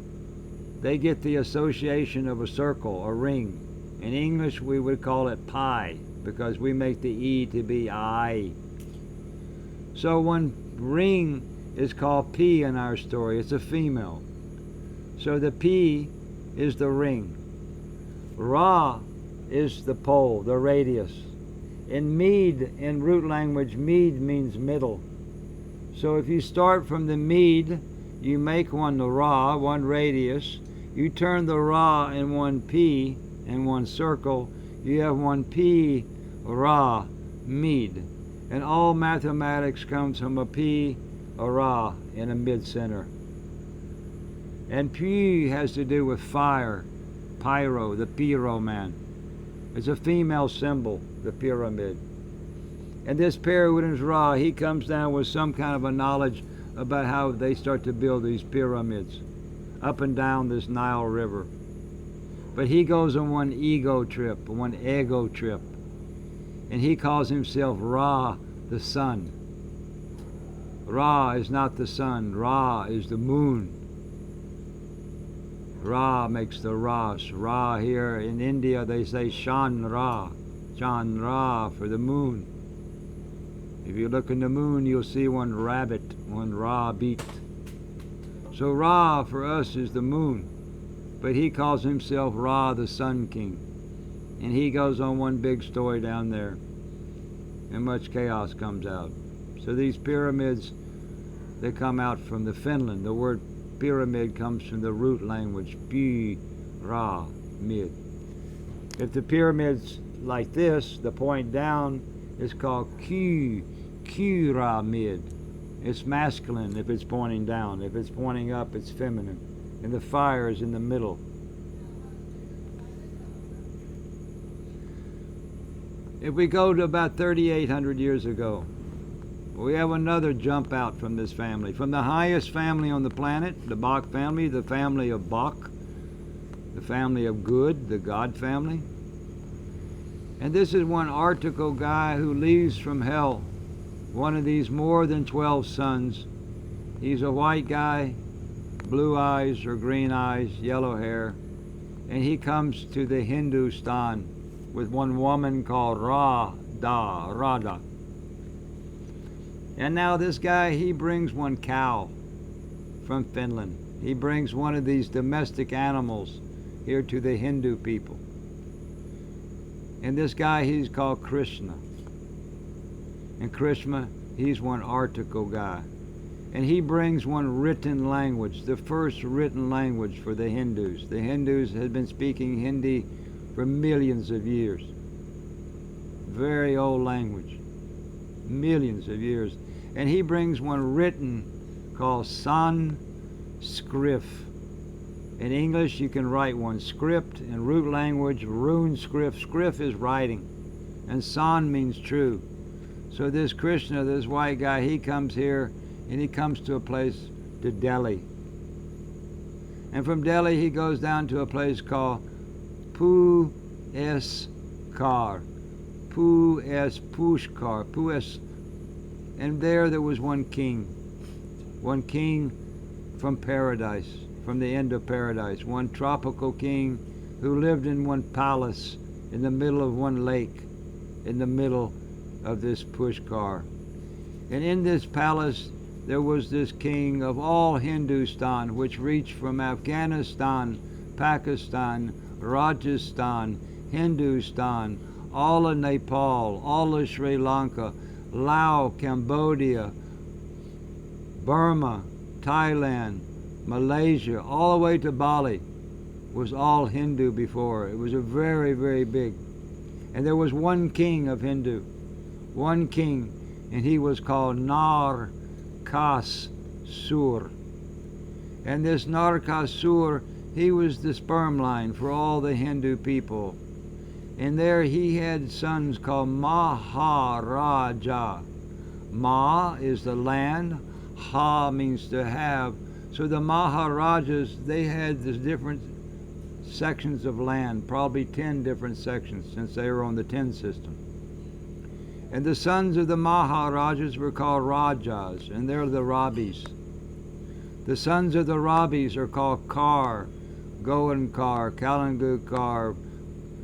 they get the association of a circle, a ring. In English, we would call it pi, because we make the E to be I. So one ring is called P in our story. It's a female. So the P is the ring. Ra is the pole, the radius. In Mede, in root language, Mede means middle. So if you start from the Mede, you make one the Ra, one radius. You turn the Ra in one P, in one circle. You have one P, Ra, Mede. And all mathematics comes from a P, a Ra, in a mid-center. And Pi has to do with fire, pyro, the pyro man. It's a female symbol, the pyramid. And this Peregrines Ra, he comes down with some kind of a knowledge about how they start to build these pyramids up and down this Nile River. But he goes on one ego trip, one ego trip. And he calls himself Ra, the sun. Ra is not the sun. Ra is the moon. Ra makes the Ras. Ra here in India, they say Shan Ra. Shan Ra for the moon. If you look in the moon, you'll see one rabbit, one Ra beat. So Ra for us is the moon. But he calls himself Ra, the Sun King. And he goes on one big story down there. And much chaos comes out. So these pyramids, they come out from the Finland. The word pyramid comes from the root language, pyramid. If the pyramid's like this, the point down is called kyramid. It's masculine if it's pointing down. If it's pointing up, it's feminine. And the fire is in the middle. If we go to about 3,800 years ago, we have another jump out from this family. From the highest family on the planet, the Bock family, the family of Bock, the family of good, the God family. And this is one Arctical guy who leaves from hell, one of these more than 12 sons. He's a white guy, blue eyes or green eyes, yellow hair, and he comes to the Hindustan with one woman called Radha. And now this guy, he brings one cow from Finland. He brings one of these domestic animals here to the Hindu people. And this guy, he's called Krishna. And Krishna, he's one Arctical guy. And he brings one written language, the first written language for the Hindus. The Hindus had been speaking Hindi for millions of years. Very old language. Millions of years. And he brings one written called Sanskrit. In English, you can write one script. In root language, rune script. Script is writing. And San means true. So this Krishna, this white guy, he comes here and he comes to a place, to Delhi. And from Delhi, he goes down to a place called Pushkar. Pushkar. And there was one king from paradise, from the end of paradise, one tropical king who lived in one palace in the middle of one lake, in the middle of this Pushkar. And in this palace, there was this king of all Hindustan, which reached from Afghanistan, Pakistan, Rajasthan, Hindustan, all of Nepal, all of Sri Lanka, Laos, Cambodia, Burma, Thailand, Malaysia, all the way to Bali, was all Hindu before. It was a very, very big. And there was one king of Hindu, one king, and he was called Narkasvara. Narkasur. And this Narkasur, he was the sperm line for all the Hindu people. And there he had sons called Maharaja. Ma is the land, Ha means to have. So the Maharajas, they had the different sections of land, probably 10 different sections, since they were on the 10 system. And the sons of the Maharajas were called Rajas, and they're the Rabis. The sons of the Rabis are called Kar, Goankar, Kalangukar,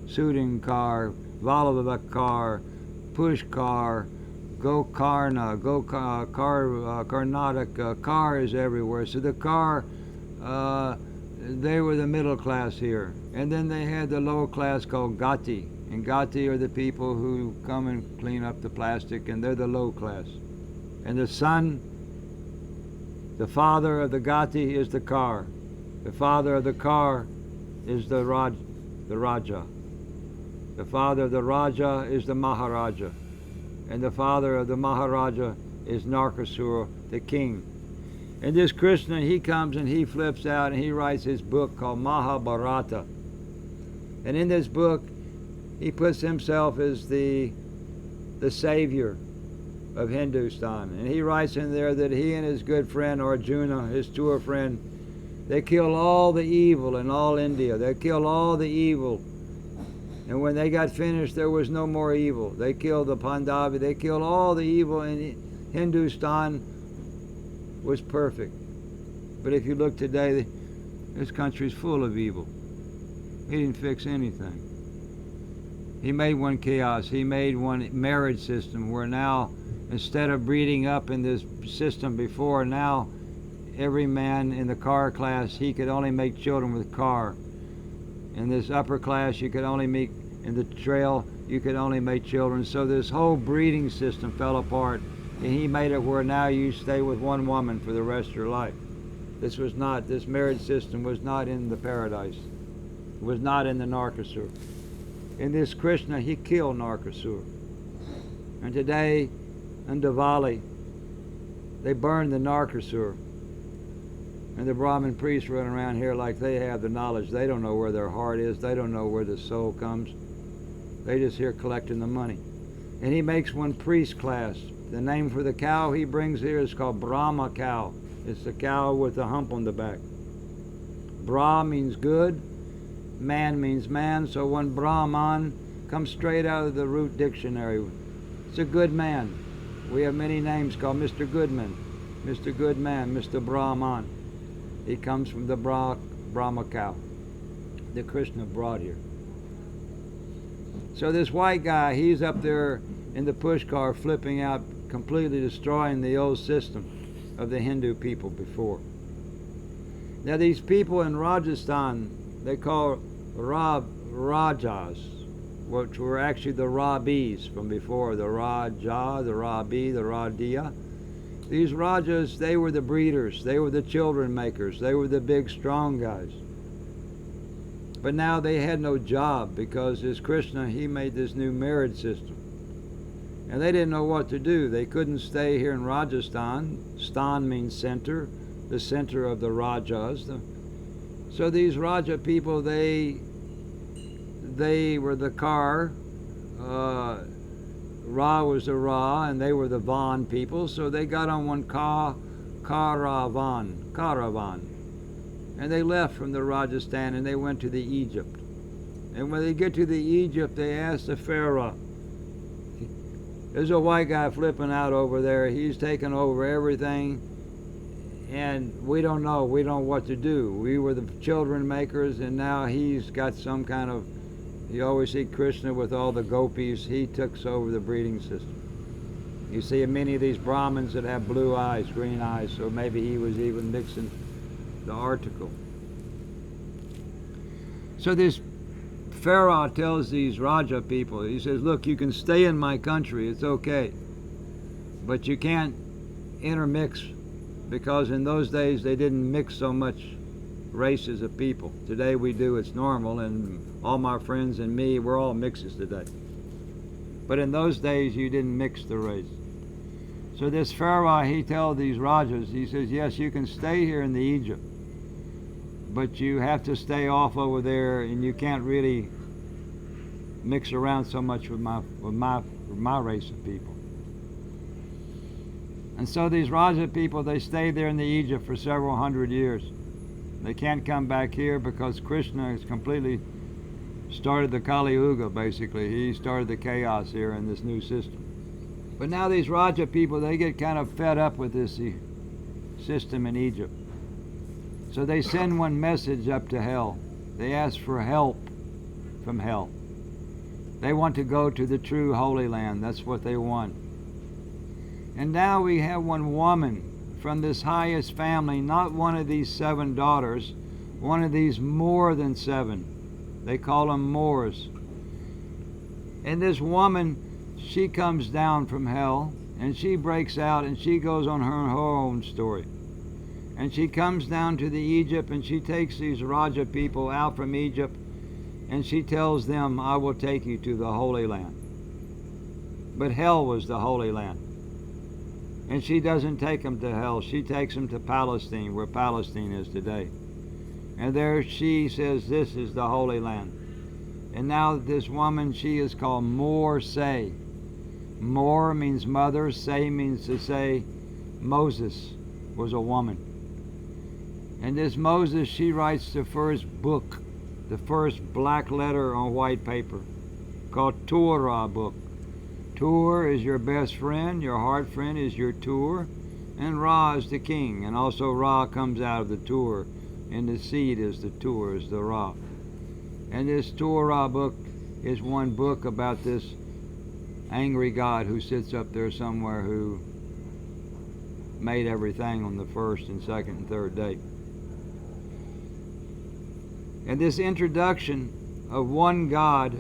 Sudinkar, Valavakar, Pushkar, Gokarna, Karnataka. Kar is everywhere. So the Kar, they were the middle class here. And then they had the low class called Gati. And Gati are the people who come and clean up the plastic, and they're the low class. And the son, the father of the Gati is the Kar. The father of the Kar is the Raja. The father of the Raja is the Maharaja. And the father of the Maharaja is Narkasura, the king. And this Krishna, he comes and he flips out and he writes his book called Mahabharata. And in this book, he puts himself as the savior of Hindustan. And he writes in there that he and his good friend Arjuna, his tour friend, they killed all the evil in all India. They killed all the evil. And when they got finished, there was no more evil. They killed the Pandavi. They killed all the evil, and Hindustan was perfect. But if you look today, this country's full of evil. He didn't fix anything. He made one chaos. He made one marriage system where now, instead of breeding up in this system before, now every man in the car class, he could only make children with car. In this upper class, you could only make, in the trail, you could only make children. So this whole breeding system fell apart, and he made it where now you stay with one woman for the rest of your life. This marriage system was not in the paradise. It was not in the Narkasur. In this Krishna, he killed Narkasur. And today, in Diwali, they burned the Narkasur. And the Brahmin priests run around here like they have the knowledge. They don't know where their heart is. They don't know where the soul comes. They just here collecting the money. And he makes one priest class. The name for the cow he brings here is called Brahma cow. It's the cow with the hump on the back. Bra means good. Man means man. So one Brahman comes straight out of the root dictionary. It's a good man. We have many names called Mr. Goodman, Mr. Goodman, Mr. Brahman. He comes from the Brahma cow that Krishna brought here. So this white guy, he's up there in the pushkar flipping out, completely destroying the old system of the Hindu people before. Now these people in Rajasthan, they call Rajas, which were actually the Rabis from before, the Raja, the Rabi, the Radia. These Rajas, they were the breeders, they were the children makers, they were the big strong guys. But now they had no job because this Krishna, he made this new marriage system. And they didn't know what to do. They couldn't stay here in Rajasthan. Stan means center, the center of the Rajas. So these Raja people, they were the Kar, Ra was the Ra, and they were the Van people, so they got on one caravan, and they left from the Rajasthan and they went to the Egypt. And when they get to the Egypt, they asked the pharaoh. There's a white guy flipping out over there. He's taken over everything, and we don't know what to do. We were the children makers, and now he's got some kind of, you always see Krishna with all the gopis. He took over the breeding system. You see many of these Brahmins that have blue eyes, green eyes, so maybe he was even mixing the article. So this Pharaoh tells these Raja people, he says, look, you can stay in my country, it's okay, but you can't intermix, because in those days they didn't mix so much races of people. Today we do, it's normal, and all my friends and me, we're all mixes today. But in those days you didn't mix the race. So this pharaoh, he tells these Rajas, he says, yes, you can stay here in the Egypt, but you have to stay off over there, and you can't really mix around so much with my race of people. And so these Raja people, they stay there in the Egypt for several hundred years. They can't come back here because Krishna has completely started the Kali Yuga, basically. He started the chaos here in this new system. But now these Raja people, they get kind of fed up with this system in Egypt. So they send one message up to hell. They ask for help from hell. They want to go to the true Holy Land. That's what they want. And now we have one woman from this highest family, not one of these 7 daughters, one of these more than 7. They call them Moors. And this woman, she comes down from hell, and she breaks out, and she goes on her own story. And she comes down to the Egypt, and she takes these Raja people out from Egypt, and she tells them, I will take you to the Holy Land. But hell was the Holy Land. And she doesn't take them to hell. She takes them to Palestine, where Palestine is today. And there she says, this is the Holy Land. And now this woman, she is called Mor Say. Mor means mother. Say means to say Moses was a woman. And this Moses, she writes the first book, the first black letter on white paper, called Torah book. Tur is your best friend, your heart friend is your Tur, and Ra is the king, and also Ra comes out of the Tur, and the seed is the Tur, is the Ra. And this Torah book is one book about this angry God who sits up there somewhere, who made everything on the first and second and third day. And this introduction of one God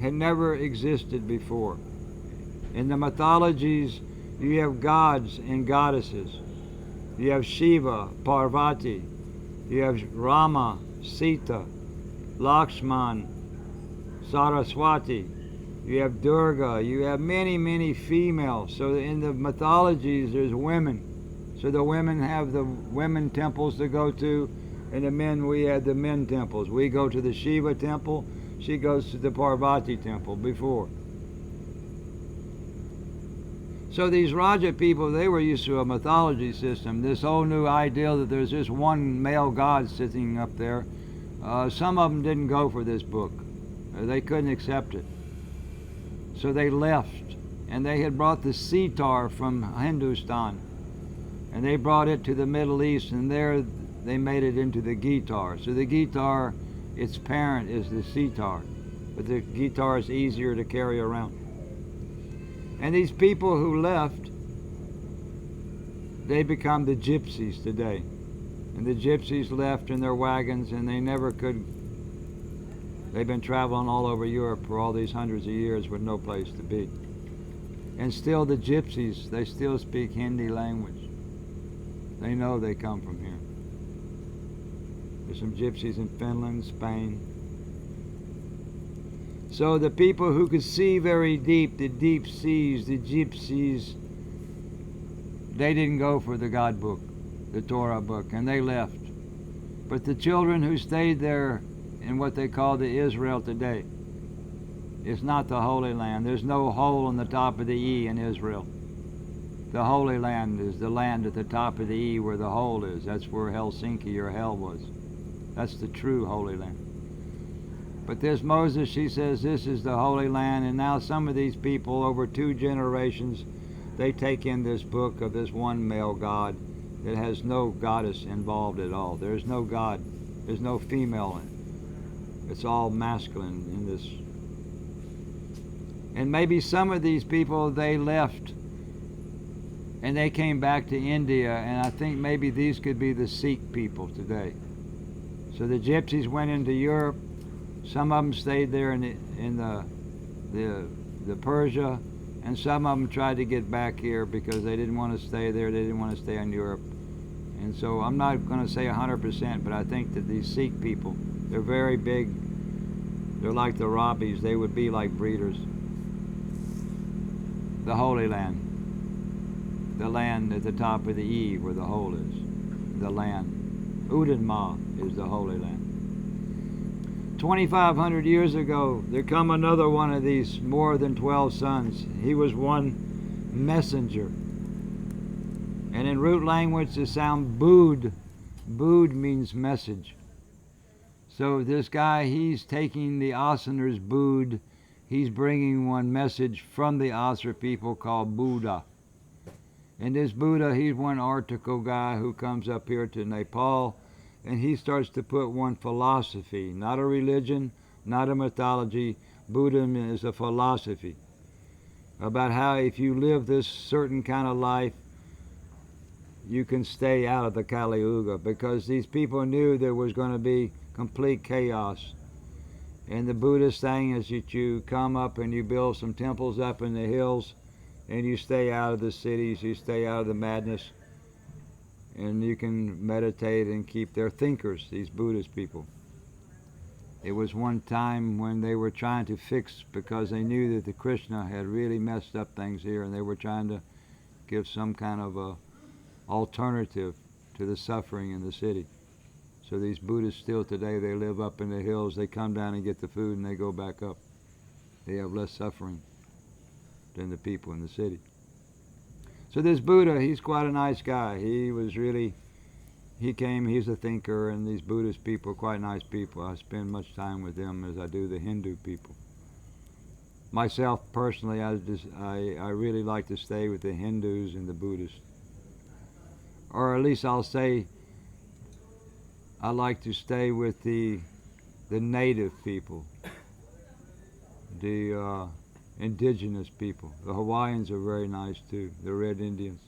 had never existed before. In the mythologies, you have gods and goddesses. You have Shiva, Parvati. You have Rama, Sita, Lakshman, Saraswati. You have Durga. You have many, many females. So in the mythologies, there's women. So the women have the women temples to go to, and the men, we had the men temples. We go to the Shiva temple. She goes to the Parvati temple before. So these Raja people, they were used to a mythology system, this whole new idea that there's just one male god sitting up there. Some of them didn't go for this book. They couldn't accept it. So they left, and they had brought the sitar from Hindustan, and they brought it to the Middle East, and there they made it into the guitar. So the guitar, its parent is the sitar, but the guitar is easier to carry around. And these people who left, they become the Gypsies today. And the Gypsies left in their wagons, and they never could. They've been traveling all over Europe for all these hundreds of years with no place to be. And still the Gypsies, they still speak Hindi language. They know they come from here. There's some Gypsies in Finland, Spain. So the people who could see very deep, the deep seas, the Gypsies, they didn't go for the God book, the Torah book, and they left. But the children who stayed there in what they call the Israel today, it's not the Holy Land. There's no hole on the top of the E in Israel. The Holy Land is the land at the top of the E where the hole is. That's where Helsinki or hell was. That's the true Holy Land. But this Moses, she says, this is the Holy Land, and now some of these people, over 2 generations, they take in this book of this one male God that has no goddess involved at all. There's no God. There's no female. It's all masculine in this. And maybe some of these people, they left and they came back to India, and I think maybe these could be the Sikh people today. So the Gypsies went into Europe. Some of them stayed there in the Persia, and some of them tried to get back here because they didn't want to stay there. They didn't want to stay in Europe. And so I'm not going to say 100%, but I think that these Sikh people, they're very big. They're like the Rabbis. They would be like breeders. The Holy Land. the land at the top of the E where the hole is, the land. Udanma is the Holy Land. 2,500 years ago, there come another one of these more than 12 sons. He was one messenger. And in root language, the sound bood. Bood means message. So this guy, he's taking the Asaner's bood. He's bringing one message from the Asar people called Buddha. And this Buddha, he's one article guy who comes up here to Nepal, and he starts to put one philosophy, not a religion, not a mythology. Buddhism is a philosophy about how if you live this certain kind of life, you can stay out of the Kali Yuga, because these people knew there was going to be complete chaos. And the Buddhist thing is that you come up and you build some temples up in the hills, and you stay out of the cities, you stay out of the madness, and you can meditate and keep their thinkers, these Buddhist people. It was one time when they were trying to fix, because they knew that the Krishna had really messed up things here, and they were trying to give some kind of a alternative to the suffering in the city. So these Buddhists still today, they live up in the hills, they come down and get the food and they go back up. They have less suffering than the people in the city. So this Buddha, he's quite a nice guy. He's a thinker, and these Buddhist people are quite nice people. I spend much time with them as I do the Hindu people. Myself, personally, I really like to stay with the Hindus and the Buddhists. Or at least I'll say I like to stay with the native people, the indigenous people. The Hawaiians are very nice too, the Red Indians.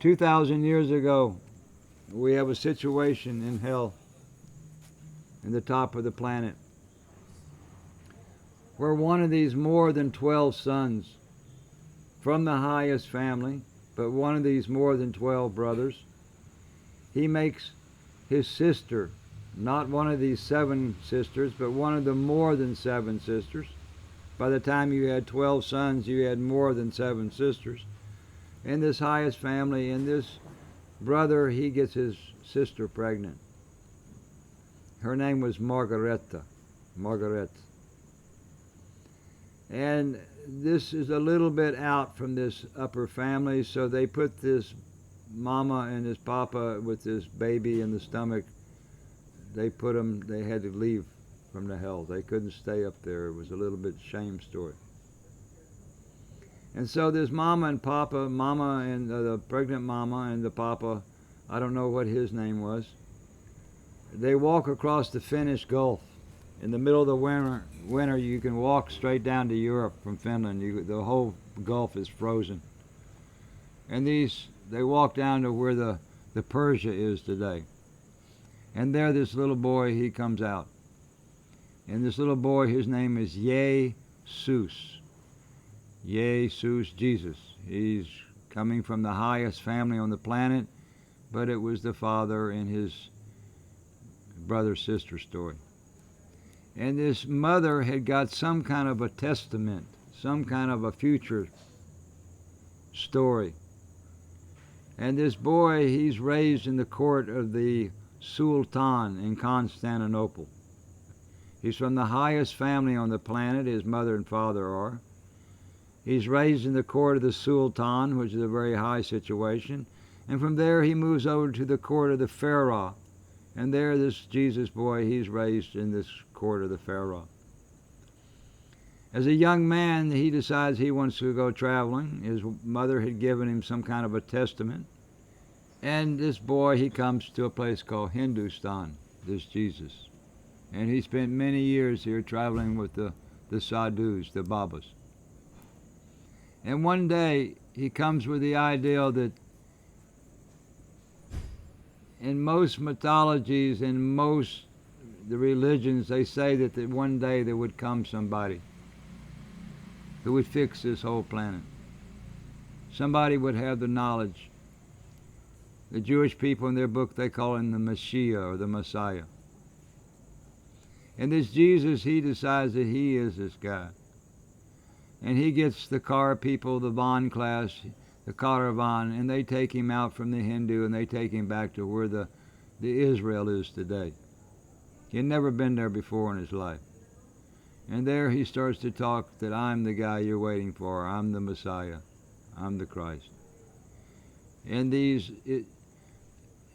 2,000 years ago, we have a situation in hell, in the top of the planet, where one of these more than 12 sons from the highest family, but one of these more than 12 brothers, he makes his sister, not one of these 7 sisters, but one of the more than 7 sisters. By the time you had 12 sons, you had more than 7 sisters. In this highest family, and this brother, he gets his sister pregnant. Her name was Margaret. And this is a little bit out from this upper family, so they put this mama and this papa with this baby in the stomach. They had to leave from the hell. They couldn't stay up there. It was a little bit shame story. And so this mama and papa, the pregnant mama and the papa, I don't know what his name was, they walk across the Finnish Gulf. In the middle of the winter, you can walk straight down to Europe from Finland. The whole Gulf is frozen. And they walk down to where the Persia is today. And there this little boy, he comes out. And this little boy, his name is Jesus. Jesus. He's coming from the highest family on the planet, but it was the father and his brother-sister story. And this mother had got some kind of a testament, some kind of a future story. And this boy, he's raised in the court of the Sultan in Constantinople. He's from the highest family on the planet, his mother and father are. He's raised in the court of the Sultan, which is a very high situation. And from there he moves over to the court of the pharaoh. And there this Jesus boy, he's raised in this court of the pharaoh. As a young man, he decides he wants to go traveling. His mother had given him some kind of a testament. And this boy, he comes to a place called Hindustan, this Jesus. And he spent many years here traveling with the sadhus, the babas. And one day, he comes with the idea that in most mythologies, in most the religions, they say that one day there would come somebody who would fix this whole planet. Somebody would have the knowledge. The Jewish people in their book, they call him the Messiah or the Messiah. And this Jesus, he decides that he is this guy. And he gets the car people, the Bond class. the caravan, and they take him out from the Hindu and they take him back to where the Israel is today. He had never been there before in his life. And there he starts to talk that I'm the guy you're waiting for. I'm the Messiah. I'm the Christ. And these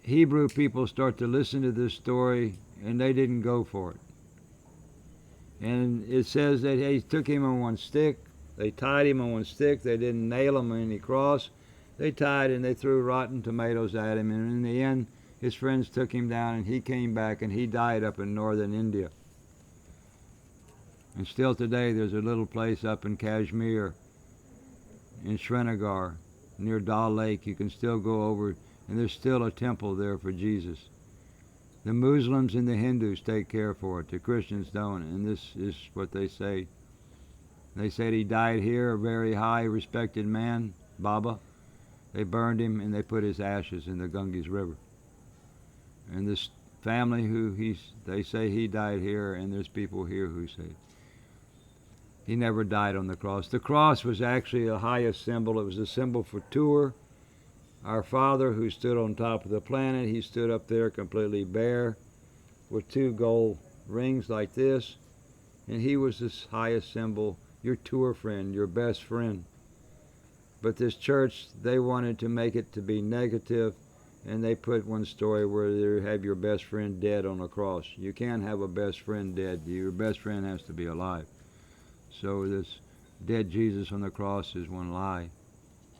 Hebrew people start to listen to this story, and they didn't go for it. And it says that they took him on one stick. They tied him on one stick. They didn't nail him on any cross. They tied and they threw rotten tomatoes at him. And in the end, his friends took him down, and he came back, and he died up in northern India. And still today, there's a little place up in Kashmir, in Srinagar, near Dal Lake. You can still go over, and there's still a temple there for Jesus. The Muslims and the Hindus take care for it. The Christians don't, and this is what they say. They said he died here, a very high, respected man, Baba. They burned him, and they put his ashes in the Ganges River. And this family they say he died here, and there's people here who say he never died on the cross. The cross was actually the highest symbol. It was a symbol for Tur, our Father who stood on top of the planet. He stood up there completely bare with two gold rings like this. And he was this highest symbol, your Tur friend, your best friend. But this church, they wanted to make it to be negative, and they put one story where they have your best friend dead on a cross. You can't have a best friend dead. Your best friend has to be alive. So this dead Jesus on the cross is one lie.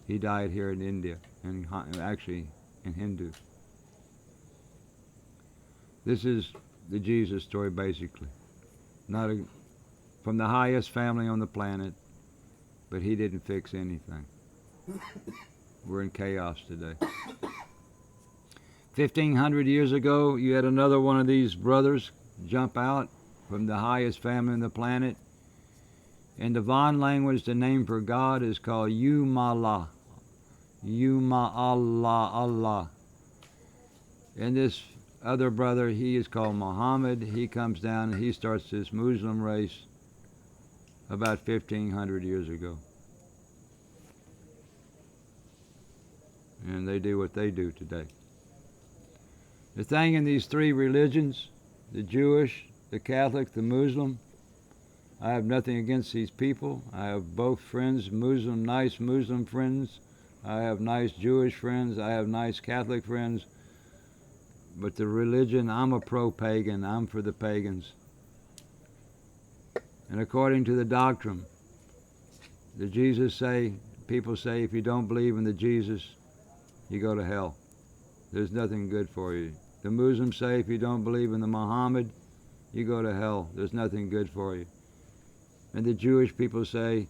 He died here in India, and actually in Hindu. This is the Jesus story, basically. From the highest family on the planet, but he didn't fix anything. We're in chaos today. 1,500 years ago, you had another one of these brothers jump out from the highest family on the planet. In the Van language, the name for God is called Yumala. Yuma'Allah, Allah. And this other brother, he is called Muhammad. He comes down and he starts this Muslim race about 1,500 years ago. And they do what they do today. The thing in these three religions, the Jewish, the Catholic, the Muslim, I have nothing against these people. I have both friends, nice Muslim friends. I have nice Jewish friends. I have nice Catholic friends. But the religion, I'm a pro-pagan. I'm for the pagans. And according to the doctrine, people say if you don't believe in the Jesus, you go to hell. There's nothing good for you. The Muslims say if you don't believe in the Muhammad, you go to hell. There's nothing good for you. And the Jewish people say,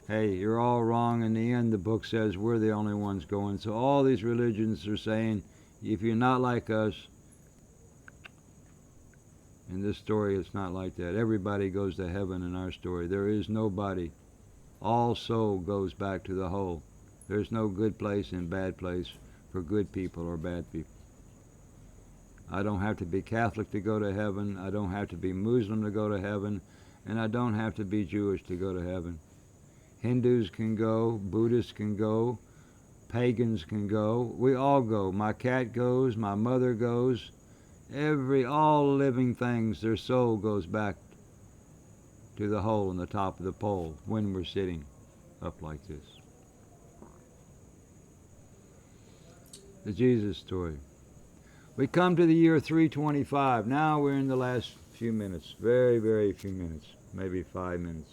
hey, you're all wrong. In the end, the book says we're the only ones going. So all these religions are saying, if you're not like us, in this story it's not like that. Everybody goes to heaven in our story. There is nobody. All soul goes back to the whole. There's no good place and bad place for good people or bad people. I don't have to be Catholic to go to heaven. I don't have to be Muslim to go to heaven. And I don't have to be Jewish to go to heaven. Hindus can go, Buddhists can go, pagans can go. We all go. My cat goes, my mother goes. All living things, their soul goes back to the hole in the top of the pole when we're sitting up like this. The Jesus story. We come to the year 325. Now we're in the last few minutes, very, very few minutes, maybe 5 minutes.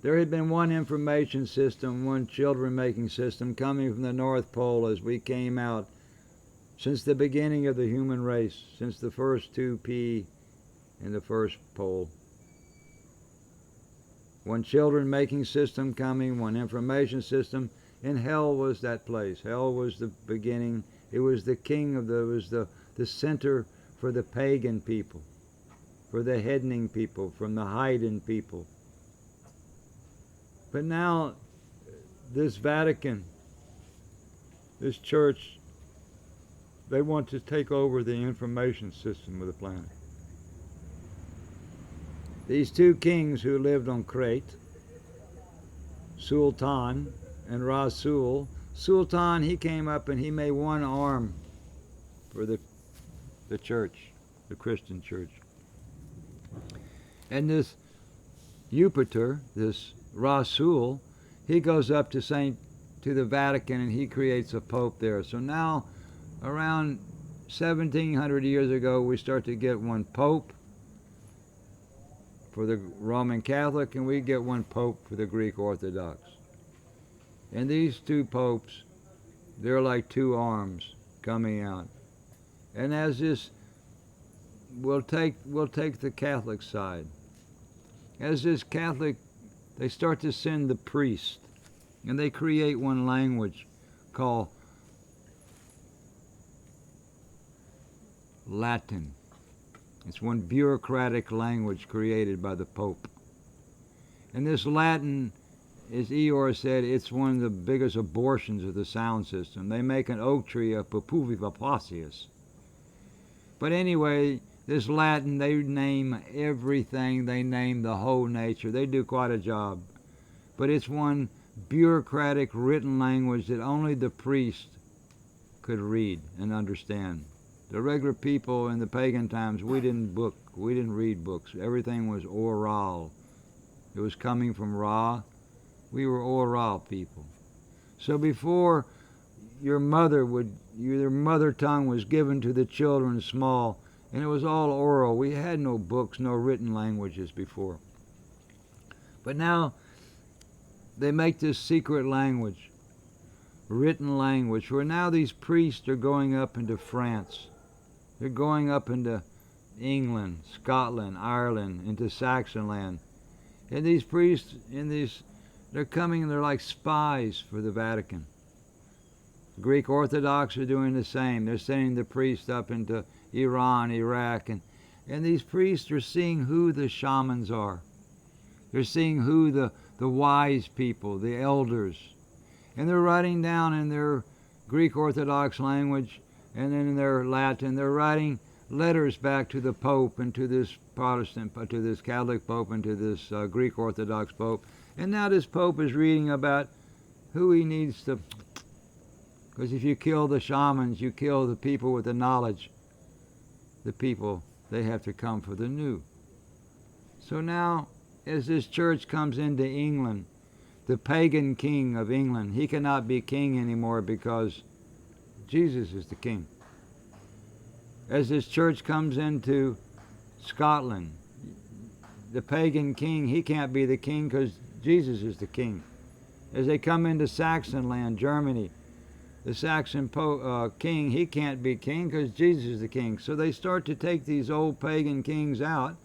There had been one information system, one children-making system coming from the North Pole as we came out since the beginning of the human race, since the first 2P in the first pole. One children-making system coming, one information system, and hell was that place. Hell was the beginning. It was the king of the center for the pagan people, for the heading people, from the hiding people. But now, this Vatican, this church, they want to take over the information system of the planet. These two kings who lived on Crete, Sultan and Rasul. Sultan, he came up and he made one arm for the church, the Christian church. And this Jupiter, this Rasul, he goes up to the Vatican and he creates a pope there. So now, around 1700 years ago, we start to get one pope for the Roman Catholic, and we get one pope for the Greek Orthodox. And these two popes, they're like two arms coming out. And as this, we'll take the Catholic side. As this Catholic, they start to send the priest, and they create one language called Latin. It's one bureaucratic language created by the Pope. And this Latin, as Eeyore said, it's one of the biggest abortions of the sound system. They make an oak tree of Papuvipapacius. But anyway, this Latin, they name everything. They name the whole nature. They do quite a job. But it's one bureaucratic written language that only the priest could read and understand. The regular people in the pagan times, we didn't read books. Everything was oral. It was coming from Ra. We were oral people. So before your mother tongue was given to the children small, and it was all oral. We had no books, no written languages before. But now they make this secret language, written language, where now these priests are going up into France. They're going up into England, Scotland, Ireland, into Saxon land. And these priests, they're coming and they're like spies for the Vatican. The Greek Orthodox are doing the same. They're sending the priests up into Iran, Iraq, and these priests are seeing who the shamans are. They're seeing who the wise people, the elders. And they're writing down in their Greek Orthodox language and then in their Latin, they're writing letters back to the Pope and to this Protestant, to this Catholic Pope and to this Greek Orthodox Pope. And now this Pope is reading about who he needs to, because if you kill the shamans, you kill the people with the knowledge. The people, they have to come for the new. So now, as this church comes into England, the pagan king of England, he cannot be king anymore because Jesus is the king. As this church comes into Scotland, the pagan king, he can't be the king because Jesus is the king. As they come into Saxon land, Germany, the Saxon king, he can't be king because Jesus is the king. So they start to take these old pagan kings out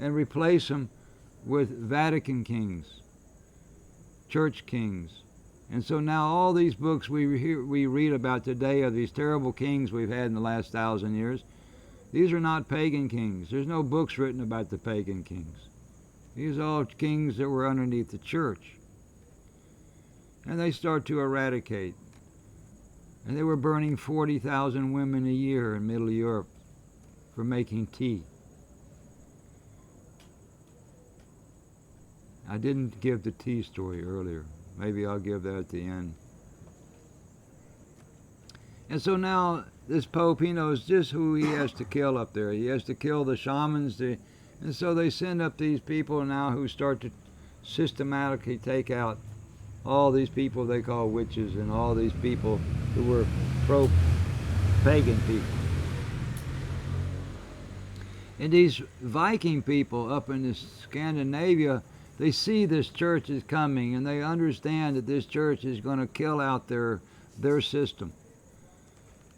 and replace them with Vatican kings, church kings. And so now all these books we read about today are these terrible kings we've had in the last 1,000 years. These are not pagan kings. There's no books written about the pagan kings. These are all kings that were underneath the church. And they start to eradicate. And they were burning 40,000 women a year in Middle Europe for making tea. I didn't give the tea story earlier. Maybe I'll give that at the end. And so now this Pope, he knows just who he has to kill up there. He has to kill the shamans. And so they send up these people now who start to systematically take out all these people they call witches and all these people who were pro-pagan people. And these Viking people up in this Scandinavia, they see this church is coming and they understand that this church is going to kill out their system.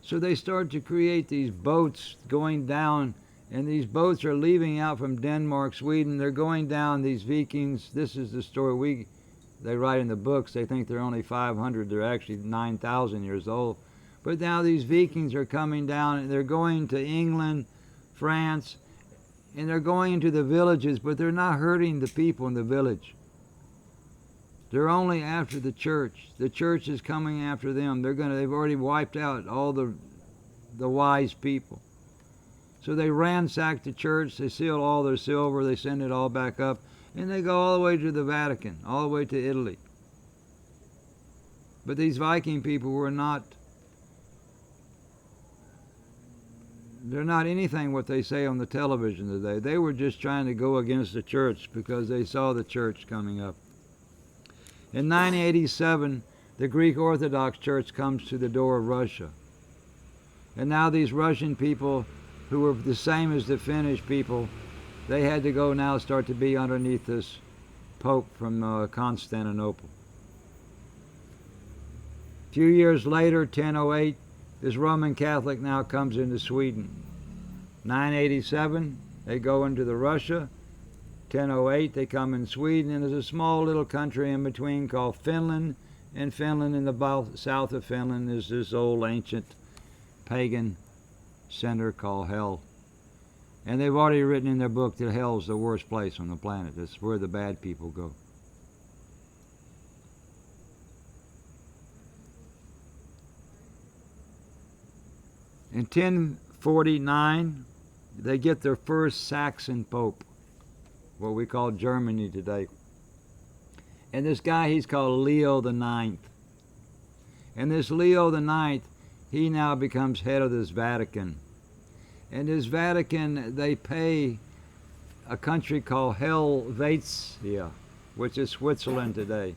So they start to create these boats going down, and these boats are leaving out from Denmark, Sweden. They're going down, these Vikings. This is the story they write in the books. They think they're only 500. They're actually 9,000 years old. But now these Vikings are coming down and they're going to England, France, and they're going into the villages, but they're not hurting the people in the village. They're only after the church. The church is coming after them. They've already wiped out all the wise people. So they ransack the church, they steal all their silver, they send it all back up, And they go all the way to the Vatican, all the way to Italy. But these Viking people were not, they're not anything what they say on the television today. They were just trying to go against the church because they saw the church coming up. In 987, the Greek Orthodox Church comes to the door of Russia. And now these Russian people, who were the same as the Finnish people, they had to go now start to be underneath this Pope from Constantinople. A few years later, 1008, this Roman Catholic now comes into Sweden. 987, they go into the Russia. 1008, they come in Sweden, and there's a small little country in between called Finland. And Finland, in the south of Finland, is this old ancient pagan center called Hell. And they've already written in their book that Hell's the worst place on the planet. It's where the bad people go. In 1049, they get their first Saxon Pope, what we call Germany today. And this guy, he's called Leo the Ninth. And this Leo the Ninth, he now becomes head of this Vatican. And this Vatican, they pay a country called Helvetia, which is Switzerland today.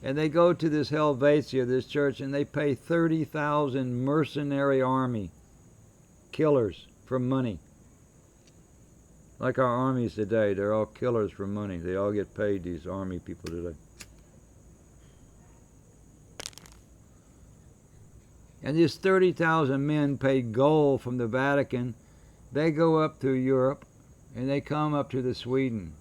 And they go to this Helvetia, this church, and they pay 30,000 mercenary army killers for money. Like our armies today, they're all killers for money. They all get paid, these army people today. And these 30,000 men paid gold from the Vatican. They go up through Europe, and they come up to the Sweden.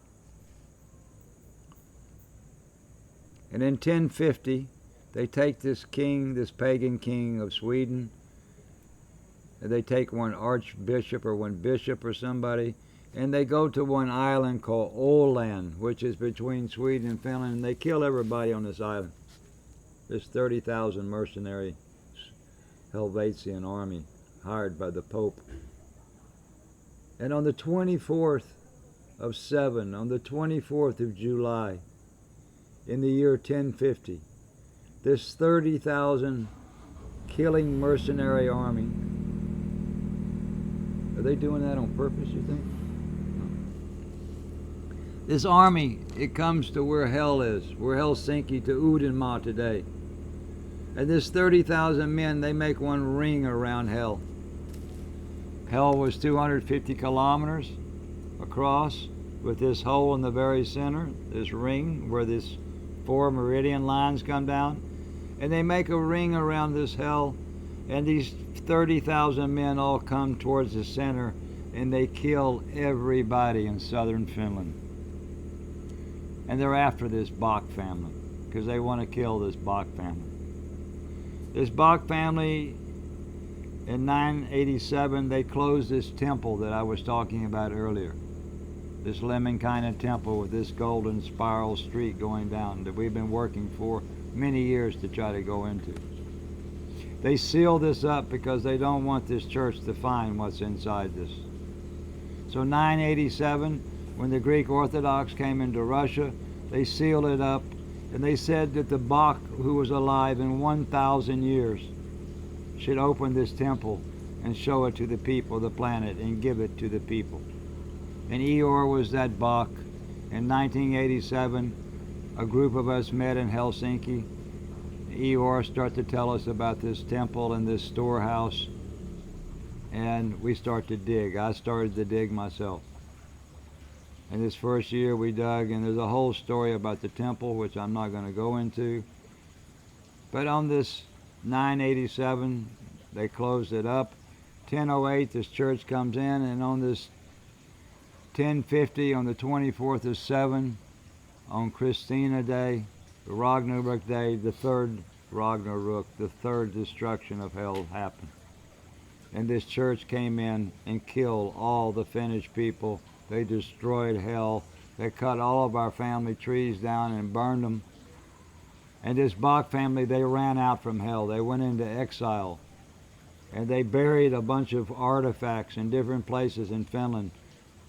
And in 1050, they take this king, this pagan king of Sweden, and they take one archbishop or one bishop or somebody, and they go to one island called Åland, which is between Sweden and Finland, and they kill everybody on this island. This 30,000 mercenary Helvetian army hired by the Pope. And on the 24th of 7, on the 24th of July, in the year 1050, this 30,000 killing mercenary army, are they doing that on purpose, you think? This army, it comes to where hell is, where Helsinki, to Uudenmaa today. And this 30,000 men, they make one ring around hell. Hell was 250 kilometers across, with this hole in the very center, this ring where this 4 meridian lines come down. And they make a ring around this hell, and these 30,000 men all come towards the center, and they kill everybody in southern Finland. And they're after this Bock family, because they want to kill this Bock family. This Bock family, in 987, they closed this temple that I was talking about earlier. This Lemminkainen temple with this golden spiral street going down that we've been working for many years to try to go into. They seal this up because they don't want this church to find what's inside this. So 987, when the Greek Orthodox came into Russia, they sealed it up, and they said that the Bock, who was alive in 1,000 years, should open this temple and show it to the people of the planet and give it to the people. And Eeyore was that Bock. In 1987, a group of us met in Helsinki. Eeyore started to tell us about this temple and this storehouse, and we started to dig. I started to dig myself. And this first year we dug, and there's a whole story about the temple, which I'm not going to go into. But on this 987, they closed it up. 1008, this church comes in, and on this 1050, on the 24th of 7, on Christina Day, the Ragnarok Day, the third Ragnarok, the third destruction of hell happened. And this church came in and killed all the Finnish people. They destroyed hell. They cut all of our family trees down and burned them. And this Bock family, they ran out from hell. They went into exile. And they buried a bunch of artifacts in different places in Finland.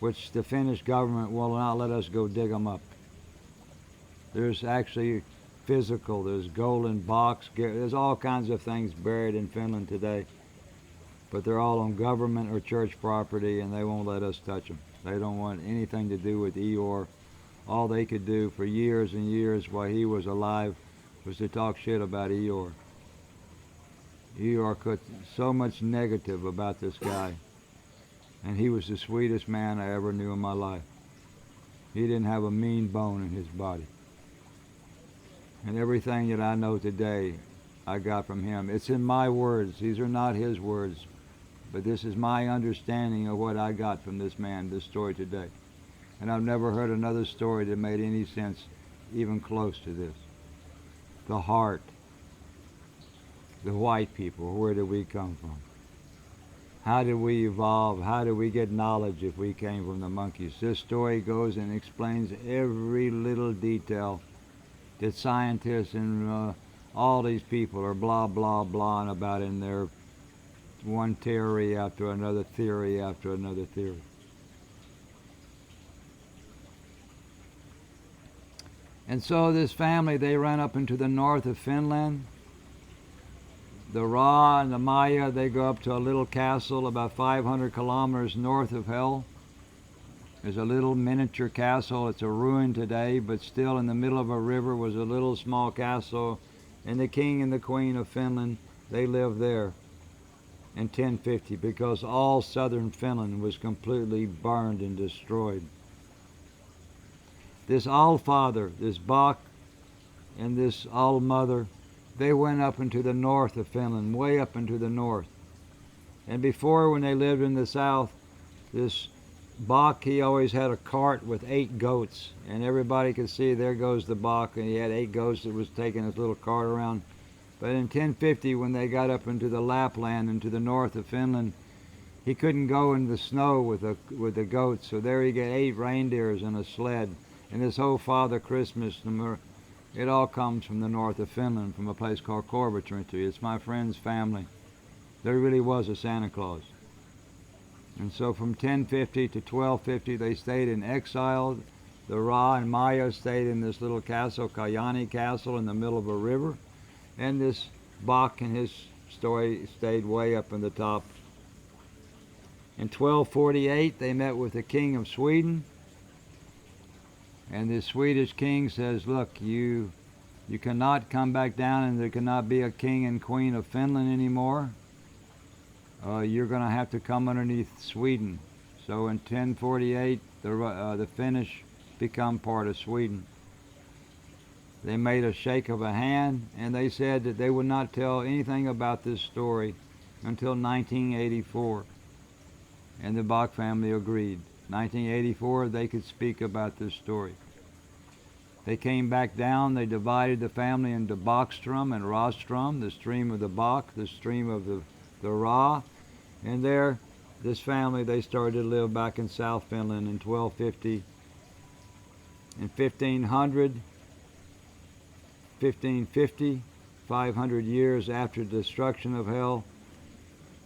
which the Finnish government will not let us go dig them up. There's actually physical, there's golden box, there's all kinds of things buried in Finland today, but they're all on government or church property, and they won't let us touch them. They don't want anything to do with Eeyore. All they could do for years and years while he was alive was to talk shit about Eeyore. Eeyore put so much negative about this guy, and he was the sweetest man I ever knew in my life. He didn't have a mean bone in his body. And everything that I know today, I got from him. It's in my words. These are not his words, but this is my understanding of what I got from this man, this story today. And I've never heard another story that made any sense even close to this. The heart. The white people, where did we come from? How did we evolve? How did we get knowledge if we came from the monkeys? This story goes and explains every little detail that scientists and all these people are blah, blah, blah about in their one theory after another theory after another theory. And so this family, they ran up into the north of Finland. The Ra and the Maya, they go up to a little castle about 500 kilometers north of Hell. There's a little miniature castle. It's a ruin today, but still in the middle of a river was a little small castle. And the king and the queen of Finland, they lived there in 1050 because all southern Finland was completely burned and destroyed. This Allfather, this Bock, and this Allmother, they went up into the north of Finland, way up into the north. And before, when they lived in the south, this Bock, he always had a cart with 8 goats, and everybody could see there goes the Bock, and he had 8 goats that was taking his little cart around. But in 1050, when they got up into the Lapland, into the north of Finland, he couldn't go in the snow with the goats, so there he got 8 reindeers and a sled. And this whole Father Christmas, it all comes from the north of Finland, from a place called Korvatrinti. It's my friend's family. There really was a Santa Claus. And so from 1050 to 1250, they stayed in exile. The Ra and Maya stayed in this little castle, Kajaani Castle, in the middle of a river. And this Bock and his story stayed way up in the top. In 1248, they met with the king of Sweden. And the Swedish king says, look, you cannot come back down, and there cannot be a king and queen of Finland anymore. You're going to have to come underneath Sweden. So in 1048, the Finnish become part of Sweden. They made a shake of a hand, and they said that they would not tell anything about this story until 1984. And the Bock family agreed. 1984, they could speak about this story. They came back down. They divided the family into Bockstrom and Rostrom, the stream of the Bock, the stream of the Ra. And there, this family, they started to live back in South Finland in 1250. In 1550, 500 years after the destruction of Hell,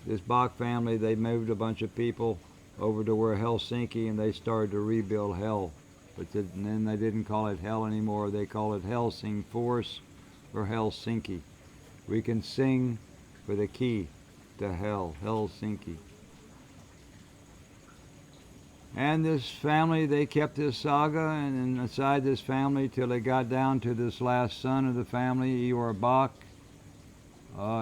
this Bock family, they moved a bunch of people over to where Helsinki, and they started to rebuild Hell. But then they didn't call it Hell anymore. They call it Helsingfors or Helsinki. We can sing for the key to Hell, Helsinki. And this family, they kept this saga, and inside this family till they got down to this last son of the family, Eeyore Bock.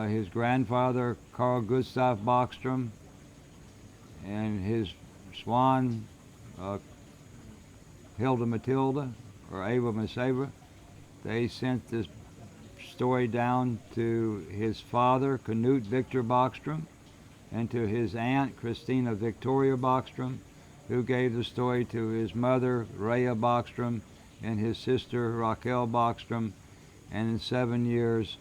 His grandfather, Carl Gustav Bockstrom, and his swan, Hilda Matilda, or Ava Maseva. They sent this story down to his father, Knut Victor Bockstrom, and to his aunt, Christina Victoria Bockstrom, who gave the story to his mother, Rhea Bockstrom, and his sister, Raquel Bockstrom. And in 7 years,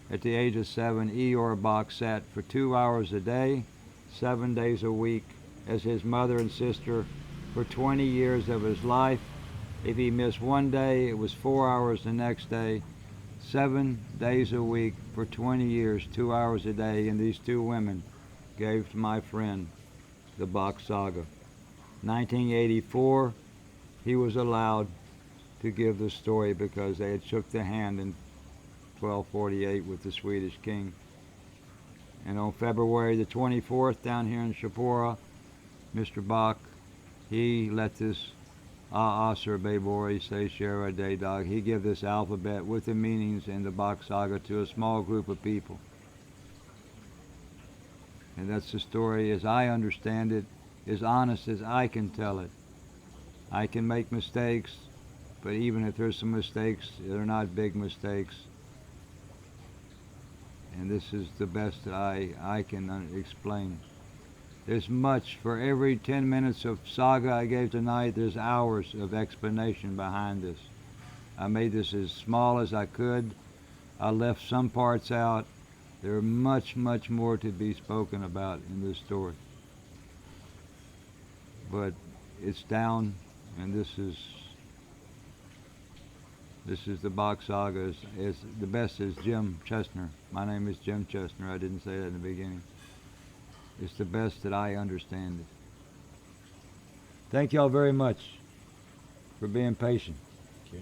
at the age of 7, Eeyore Bock sat for 2 hours a day, 7 days a week, as his mother and sister for 20 years of his life. If he missed 1 day, it was 4 hours the next day, 7 days a week for 20 years, 2 hours a day. And these 2 women gave to my friend the Bock Saga. 1984, he was allowed to give the story because they had shook the hand in 1248 with the Swedish king. And on February the 24th, down here in Shapura, Mr. Bock, he let this Asur Babori say Shara Day Dog. He gave this alphabet with the meanings in the Bock Saga to a small group of people. And that's the story as I understand it, as honest as I can tell it. I can make mistakes, but even if there's some mistakes, they're not big mistakes. And this is the best that I can explain. There's much. For every 10 minutes of saga I gave tonight, there's hours of explanation behind this. I made this as small as I could. I left some parts out. There's much, much more to be spoken about in this story. But it's down, and this is the Bock Saga. It's the best is Jim Chesnar. My name is Jim Chesnar. I didn't say that in the beginning. It's the best that I understand it. Thank y'all very much for being patient. Thank you.